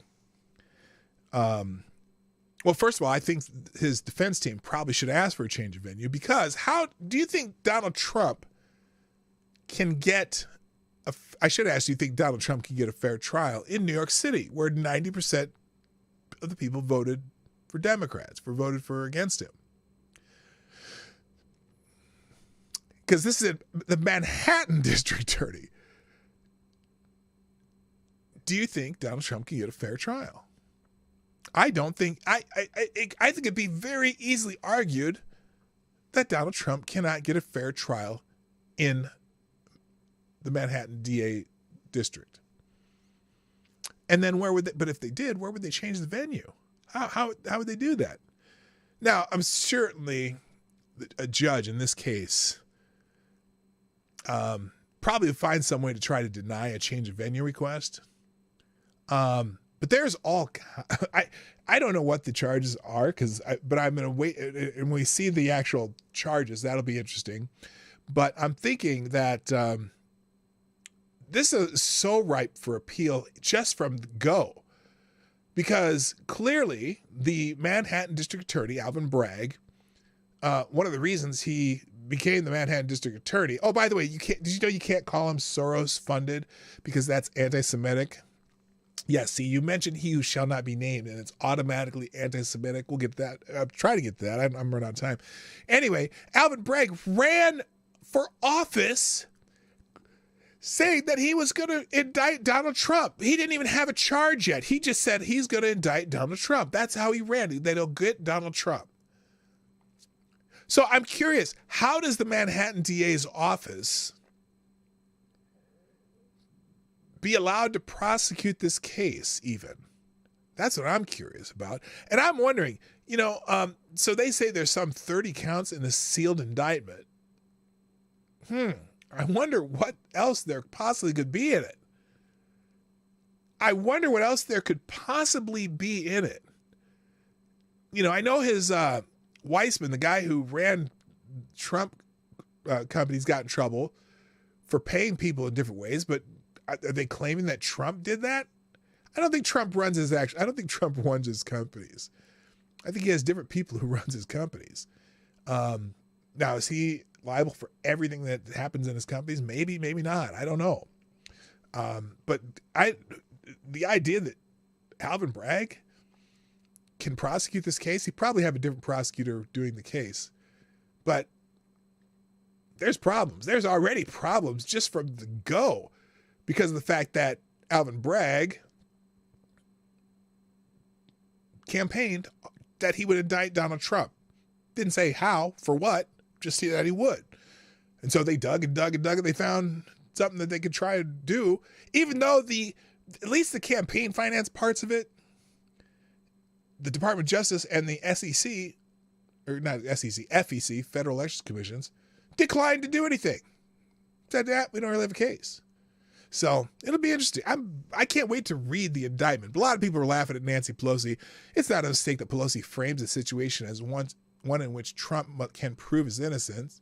well, first of all, I think his defense team probably should ask for a change of venue, because how do you think Donald Trump can get I should ask, do you think Donald Trump can get a fair trial in New York City, where 90% of the people voted for Democrats, voted against him? Because this is the Manhattan District Attorney. Do you think Donald Trump can get a fair trial? I don't think. I think it'd be very easily argued that Donald Trump cannot get a fair trial in the Manhattan DA district. And then where would they? But if they did, where would they change the venue? How would they do that? Now, I'm certainly a judge in this case. Probably would find some way to try to deny a change of venue request. But there's I don't know what the charges are, but I'm going to wait, and when we see the actual charges, that'll be interesting. But I'm thinking that this is so ripe for appeal just from the go, because clearly the Manhattan District Attorney, Alvin Bragg, one of the reasons he became the Manhattan District Attorney. Oh, by the way, did you know you can't call him Soros funded because that's anti-Semitic? Yes, see, you mentioned he who shall not be named, and it's automatically anti-Semitic. We'll get that. I'm trying to get to that. I'm running out of time. Anyway, Alvin Bragg ran for office saying that he was going to indict Donald Trump. He didn't even have a charge yet. He just said he's going to indict Donald Trump. That's how he ran. They'll get Donald Trump. So I'm curious, how does the Manhattan DA's office be allowed to prosecute this case even? That's what I'm curious about. And I'm wondering, so they say there's some 30 counts in the sealed indictment. I wonder what else there possibly could be in it. I wonder what else there could possibly be in it. I know his Weissman, the guy who ran Trump companies, got in trouble for paying people in different ways, but are they claiming that Trump did that? I don't think Trump runs his companies. I think he has different people who runs his companies. Now, is he liable for everything that happens in his companies? Maybe, maybe not. I don't know. But the idea that Alvin Bragg can prosecute this case, he probably have a different prosecutor doing the case. But there's problems. There's already problems just from the go, because of the fact that Alvin Bragg campaigned that he would indict Donald Trump. Didn't say how, for what, just that he would. And so they dug and dug and dug, and they found something that they could try to do, even though at least the campaign finance parts of it, the Department of Justice and the SEC, or not SEC, FEC, Federal Elections Commissions, declined to do anything. Said that we don't really have a case. So it'll be interesting. I can't wait to read the indictment. A lot of people are laughing at Nancy Pelosi. It's not a mistake that Pelosi frames the situation as one in which Trump can prove his innocence.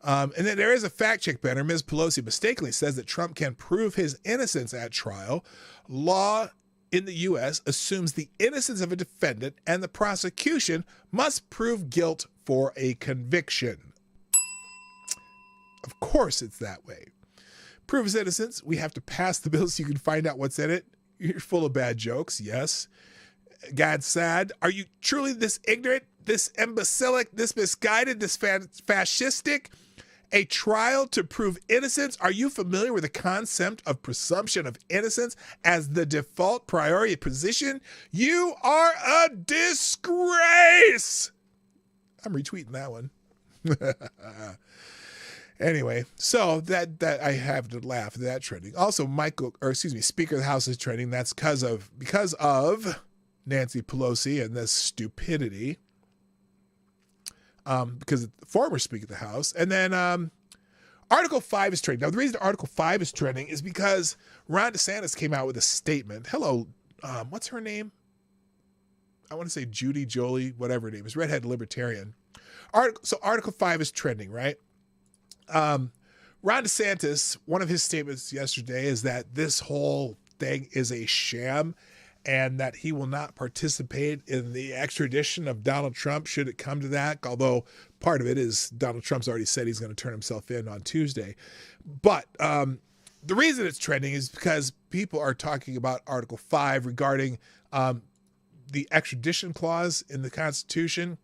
And then there is a fact check banner. Ms. Pelosi mistakenly says that Trump can prove his innocence at trial. Law in the U.S. assumes the innocence of a defendant, and the prosecution must prove guilt for a conviction. Of course it's that way. Prove his innocence, we have to pass the bill so you can find out what's in it. You're full of bad jokes, yes. God's sad. Are you truly this ignorant, this imbecilic, this misguided, this fascistic? A trial to prove innocence? Are you familiar with the concept of presumption of innocence as the default priority position? You are a disgrace. I'm retweeting that one. Anyway, so that I have to laugh at that trending. Also, Speaker of the House is trending. That's because of Nancy Pelosi and this stupidity. Because of the former Speaker of the House. And then Article 5 is trending. Now, the reason Article 5 is trending is because Ron DeSantis came out with a statement. Hello, what's her name? I want to say Judy, Jolie, whatever her name is, redhead libertarian. So Article 5 is trending, right? Ron DeSantis, one of his statements yesterday is that this whole thing is a sham and that he will not participate in the extradition of Donald Trump should it come to that, although part of it is Donald Trump's already said he's going to turn himself in on Tuesday. But the reason it's trending is because people are talking about Article 5 regarding the extradition clause in the Constitution.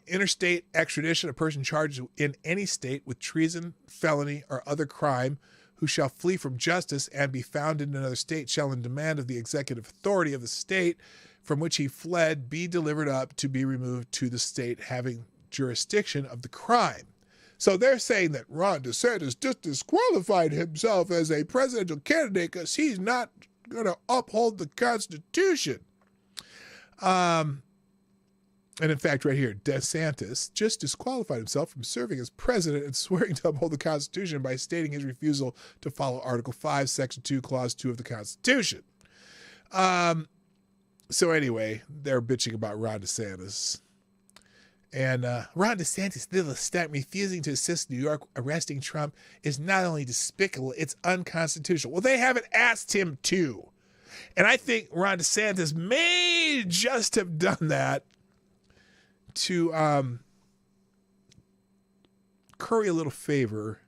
Interstate extradition, a person charged in any state with treason, felony, or other crime who shall flee from justice and be found in another state shall, in demand of the executive authority of the state from which he fled, be delivered up to be removed to the state having jurisdiction of the crime. So they're saying that Ron DeSantis just disqualified himself as a presidential candidate because he's not going to uphold the Constitution. And in fact, right here, DeSantis just disqualified himself from serving as president and swearing to uphold the Constitution by stating his refusal to follow Article 5, Section 2, Clause 2 of the Constitution. So anyway, they're bitching about Ron DeSantis. And Ron DeSantis' little stunt refusing to assist New York arresting Trump is not only despicable, it's unconstitutional. Well, they haven't asked him to. And I think Ron DeSantis may just have done that to curry a little favor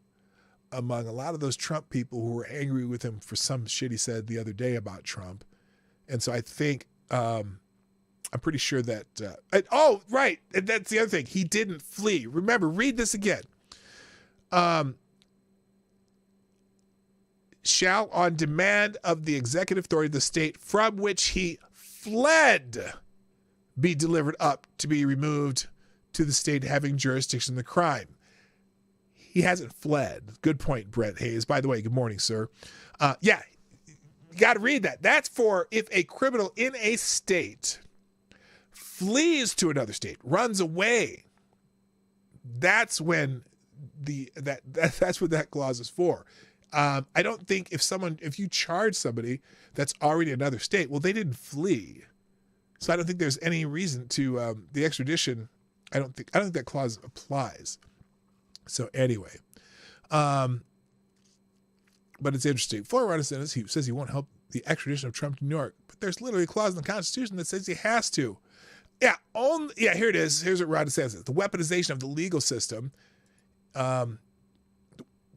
among a lot of those Trump people who were angry with him for some shit he said the other day about Trump. And so I think, I'm pretty sure that, right. And that's the other thing. He didn't flee. Remember, read this again. Shall, on demand of the executive authority of the state from which he fled, be delivered up to be removed to the state having jurisdiction of the crime. He hasn't fled. Good point, Brett Hayes. By the way, good morning, sir. Yeah, you got to read that. That's for if a criminal in a state flees to another state, runs away. That's when that's what that clause is for. I don't think if you charge somebody that's already in another state, well, they didn't flee. So I don't think there's any reason to the extradition. I don't think that clause applies. So anyway, but it's interesting. Florida DeSantis, he says he won't help the extradition of Trump to New York, but there's literally a clause in the Constitution that says he has to. Yeah, here it is. Here's what Ron DeSantis says: the weaponization of the legal system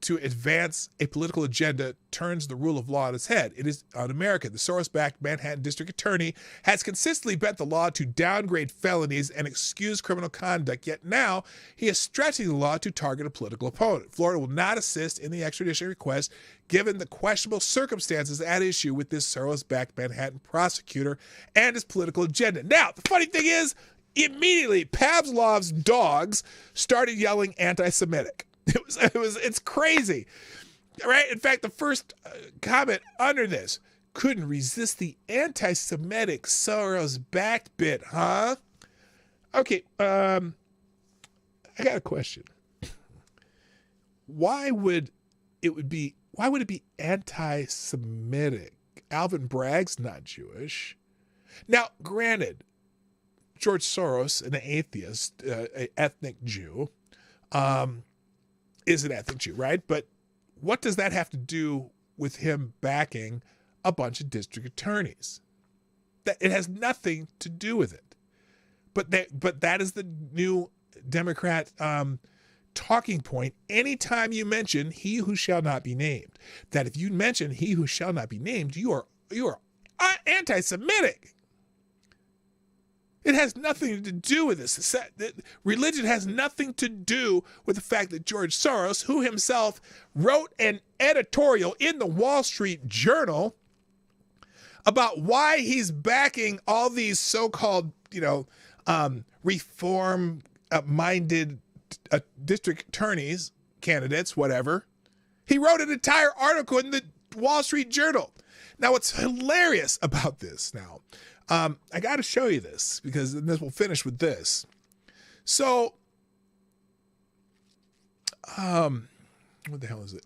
to advance a political agenda turns the rule of law on its head. It is un-American. The Soros-backed Manhattan District Attorney has consistently bent the law to downgrade felonies and excuse criminal conduct, yet now he is stretching the law to target a political opponent. Florida will not assist in the extradition request given the questionable circumstances at issue with this Soros-backed Manhattan prosecutor and his political agenda. Now, the funny thing is, immediately Pavlov's dogs started yelling anti-Semitic. It's crazy, right? In fact, the first comment under this, couldn't resist the anti-Semitic Soros-backed bit, huh? Okay, I got a question. why would it be anti-Semitic? Alvin Bragg's not Jewish. Now, granted, George Soros, an atheist, an ethnic Jew, is an ethnic Jew, right? But what does that have to do with him backing a bunch of district attorneys? That it has nothing to do with it. But that is the new Democrat talking point. Anytime you mention he who shall not be named, that if you mention he who shall not be named, you are anti-Semitic. It has nothing to do with this. Religion has nothing to do with the fact that George Soros, who himself wrote an editorial in the Wall Street Journal about why he's backing all these so-called, reform-minded district attorneys, candidates, whatever. He wrote an entire article in the Wall Street Journal. Now, what's hilarious about this now, I got to show you this because then we'll finish with this. So, what the hell is it?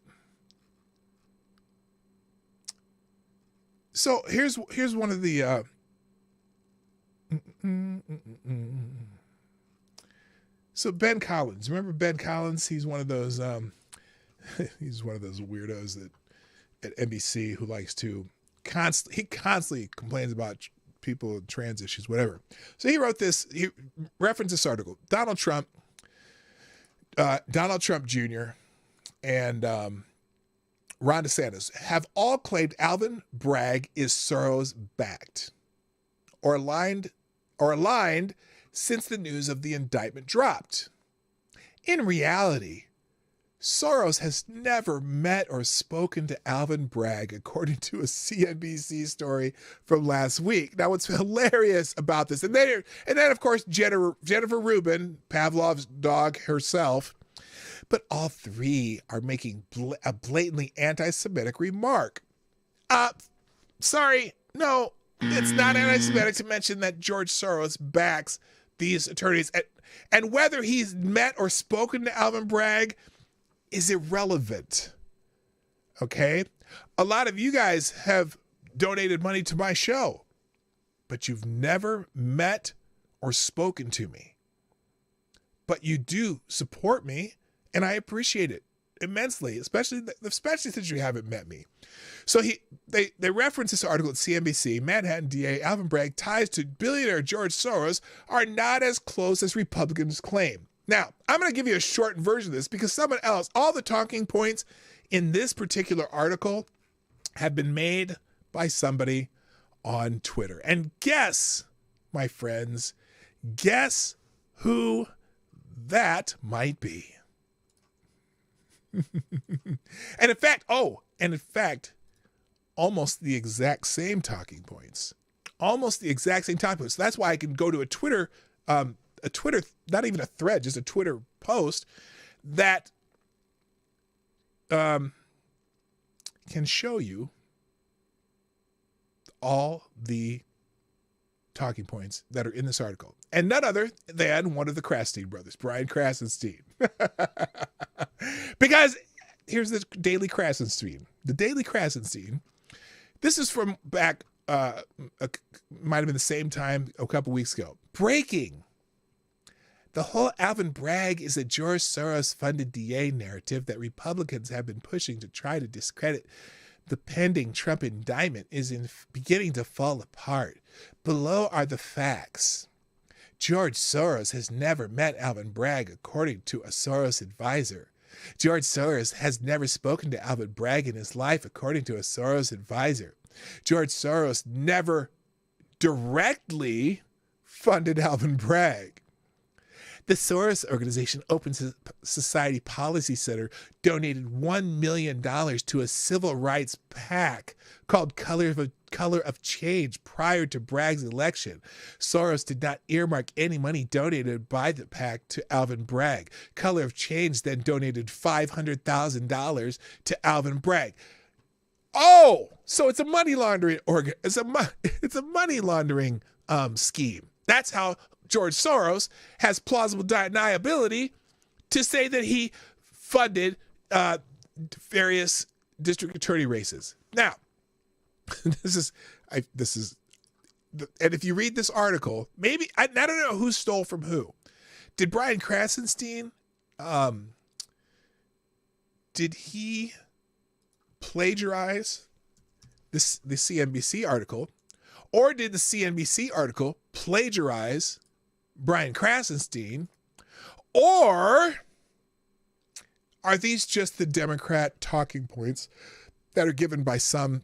So here's one of the so Ben Collins. Remember Ben Collins? He's one of those weirdos that at NBC who likes to constantly complains about people and trans issues, whatever. So he wrote this. He referenced this article. Donald Trump Jr. and Ron DeSantis have all claimed Alvin Bragg is Soros backed or aligned since the news of the indictment dropped. In reality, Soros has never met or spoken to Alvin Bragg, according to a CNBC story from last week. Now, what's hilarious about this, and then of course, Jennifer Rubin, Pavlov's dog herself, but all three are making a blatantly anti-Semitic remark. Sorry, no, it's not anti-Semitic to mention that George Soros backs these attorneys. And whether he's met or spoken to Alvin Bragg is irrelevant. Okay? A lot of you guys have donated money to my show, but you've never met or spoken to me. But you do support me, and I appreciate it immensely, especially since you haven't met me. So they reference this article at CNBC. Manhattan DA Alvin Bragg ties to billionaire George Soros are not as close as Republicans claim. Now, I'm going to give you a short version of this because all the talking points in this particular article have been made by somebody on Twitter. And guess, my friends, guess who that might be. And in fact, almost the exact same talking points. Almost the exact same talking points. So that's why I can go to a Twitter, not even a thread, just a Twitter post that can show you all the talking points that are in this article. And none other than one of the Krasenstein brothers, Brian Krasenstein. Because here's the Daily Krasenstein. The Daily Krasenstein, this is from back, might have been the same time a couple weeks ago. Breaking. The whole Alvin Bragg is a George Soros-funded DA narrative that Republicans have been pushing to try to discredit the pending Trump indictment is beginning to fall apart. Below are the facts. George Soros has never met Alvin Bragg, according to a Soros advisor. George Soros has never spoken to Alvin Bragg in his life, according to a Soros advisor. George Soros never directly funded Alvin Bragg. The Soros Organization Open Society Policy Center donated $1 million to a civil rights PAC called Color of Change prior to Bragg's election. Soros did not earmark any money donated by the PAC to Alvin Bragg. Color of Change then donated $500,000 to Alvin Bragg. Oh, so it's a money laundering it's a money laundering scheme. That's how George Soros has plausible deniability to say that he funded various district attorney races. Now, this is, and if you read this article, maybe, I don't know who stole from who. Did Brian Krasenstein, did he plagiarize the CNBC article, or did the CNBC article plagiarize Brian Krasenstein, or are these just the Democrat talking points that are given by some,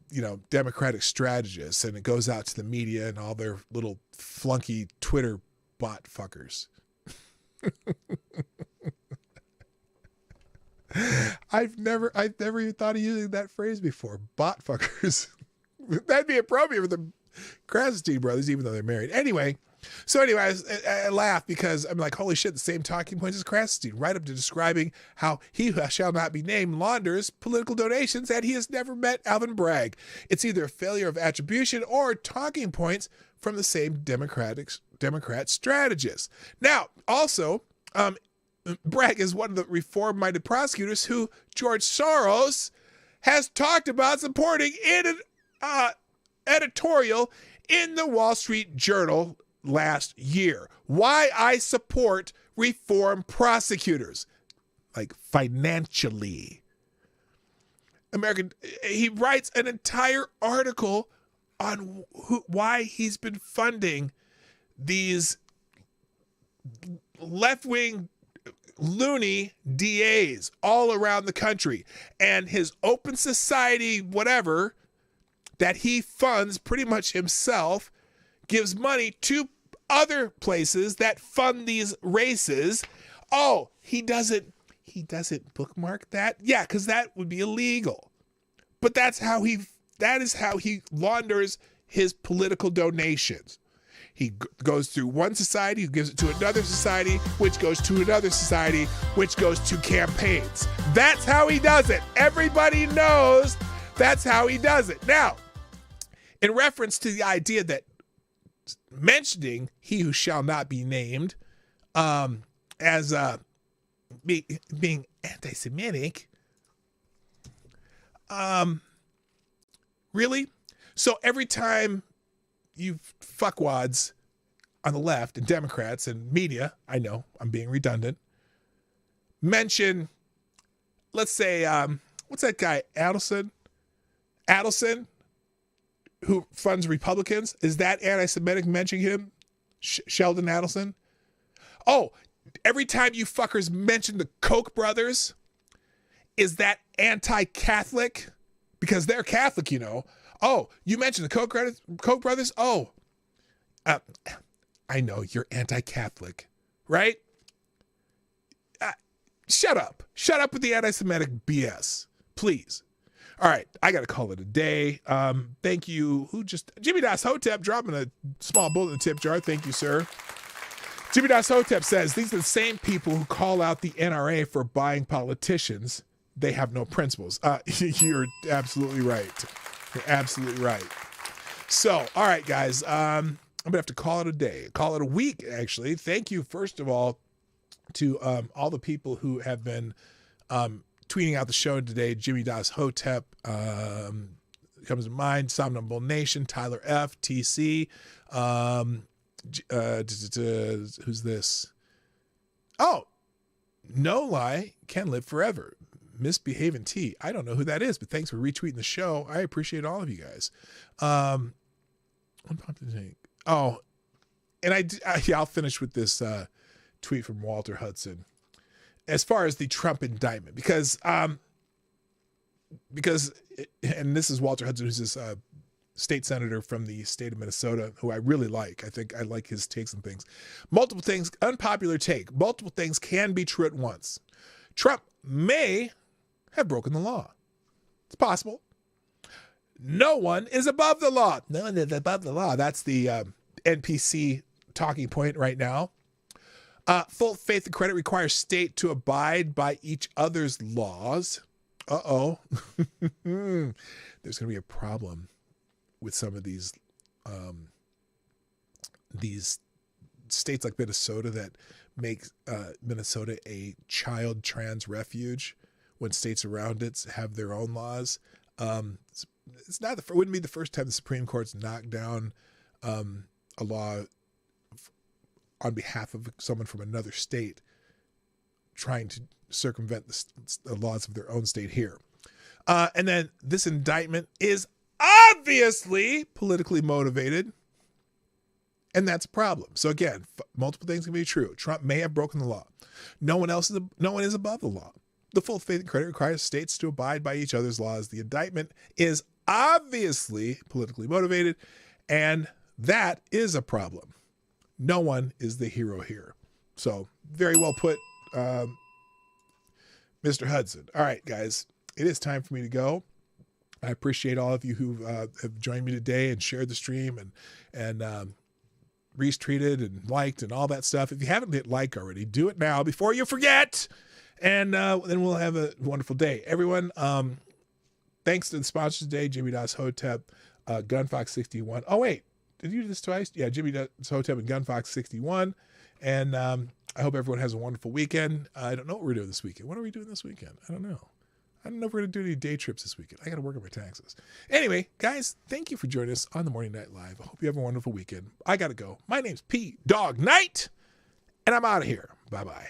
Democratic strategists, and it goes out to the media and all their little flunky Twitter bot fuckers? I've never even thought of using that phrase before. Bot fuckers. That'd be appropriate for the Krasenstein brothers, even though they're married. Anyway, I laugh because I'm like, holy shit, the same talking points as Krasenstein, right up to describing how he who shall not be named launders political donations and he has never met Alvin Bragg. It's either a failure of attribution or talking points from the same Democrat strategists. Now, also, Bragg is one of the reform-minded prosecutors who George Soros has talked about supporting in an editorial in the Wall Street Journal last year. Why I support reform prosecutors, like financially. He writes an entire article on why he's been funding these left-wing loony DAs all around the country, and his open society whatever that he funds pretty much himself gives money to other places that fund these races. Oh, he doesn't bookmark that? Yeah, because that would be illegal. But that is how he launders his political donations. He goes through one society, who gives it to another society, which goes to another society, which goes to campaigns. That's how he does it. Everybody knows that's how he does it. Now, in reference to the idea that mentioning he who shall not be named as being anti-Semitic, really? So every time you fuckwads on the left and Democrats and media, I know I'm being redundant, mention, let's say, what's that guy, Adelson, who funds Republicans? Is that anti-Semitic mentioning him? Sheldon Adelson? Oh, every time you fuckers mention the Koch brothers, is that anti-Catholic? Because they're Catholic, Oh, you mentioned the Koch brothers? Oh, I know you're anti-Catholic, right? Shut up. Shut up with the anti-Semitic BS, please. All right, I got to call it a day. Thank you. Jimmy Das Hotep dropping a small bullet in the tip jar. Thank you, sir. Jimmy Das Hotep says, these are the same people who call out the NRA for buying politicians. They have no principles. You're absolutely right. You're absolutely right. So, all right, guys, I'm going to have to call it a day. Call it a week, actually. Thank you, first of all, to all the people who have been tweeting out the show today. Jimmy Das Hotep comes to mind. Somnambule Nation, Tyler F, TC. Who's this? Oh, No Lie Can Live Forever. Misbehaving T. I don't know who that is, but thanks for retweeting the show. I appreciate all of you guys. Oh, and I'll finish with this tweet from Walter Hudson. As far as the Trump indictment, because and this is Walter Hudson, who's this state senator from the state of Minnesota, who I really like. I think I like his takes on things. Multiple things, unpopular take. Multiple things can be true at once. Trump may have broken the law. It's possible. No one is above the law. No one is above the law. That's the NPC talking point right now. Full faith and credit requires state to abide by each other's laws. Uh-oh. There's going to be a problem with some of these states like Minnesota that make Minnesota a child trans refuge, when states around it have their own laws. It wouldn't be the first time the Supreme Court's knocked down a law on behalf of someone from another state trying to circumvent the laws of their own state here. And then this indictment is obviously politically motivated, and that's a problem. So again, multiple things can be true. Trump may have broken the law. No one is above the law. The full faith and credit requires states to abide by each other's laws. The indictment is obviously politically motivated, and that is a problem. No one is the hero here. So very well put, Mr. Hudson. All right, guys, it is time for me to go. I appreciate all of you who have joined me today and shared the stream and retweeted and liked and all that stuff. If you haven't hit like already, do it now before you forget. And then we'll have a wonderful day. Everyone, thanks to the sponsors today, Jimmy Das Hotep, Gunfox 61. Oh, wait, did you do this twice? Yeah, Jimmy Das Hotep and Gunfox 61. And I hope everyone has a wonderful weekend. I don't know what we're doing this weekend. What are we doing this weekend? I don't know. I don't know if we're going to do any day trips this weekend. I got to work on my taxes. Anyway, guys, thank you for joining us on the Morning Night Live. I hope you have a wonderful weekend. I got to go. My name's P Dog Knight, and I'm out of here. Bye-bye.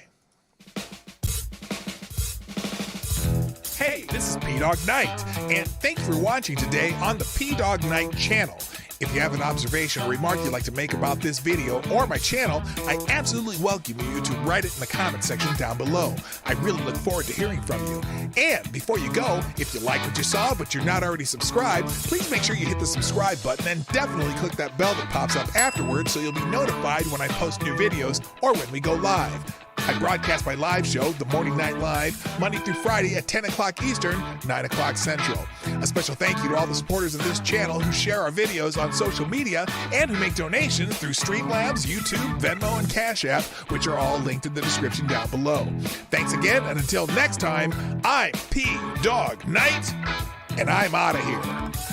Hey, this is P Dog Knight, and thank you for watching today on the P Dog Knight channel. If you have an observation or remark you'd like to make about this video or my channel, I absolutely welcome you to write it in the comment section down below. I really look forward to hearing from you. And before you go, if you like what you saw but you're not already subscribed, please make sure you hit the subscribe button and definitely click that bell that pops up afterwards so you'll be notified when I post new videos or when we go live. I broadcast my live show, The Morning Night Live, Monday through Friday at 10 o'clock Eastern, 9 o'clock Central. A special thank you to all the supporters of this channel who share our videos on social media and who make donations through Streamlabs, YouTube, Venmo, and Cash App, which are all linked in the description down below. Thanks again, and until next time, I'm P Dog Knight, and I'm out of here.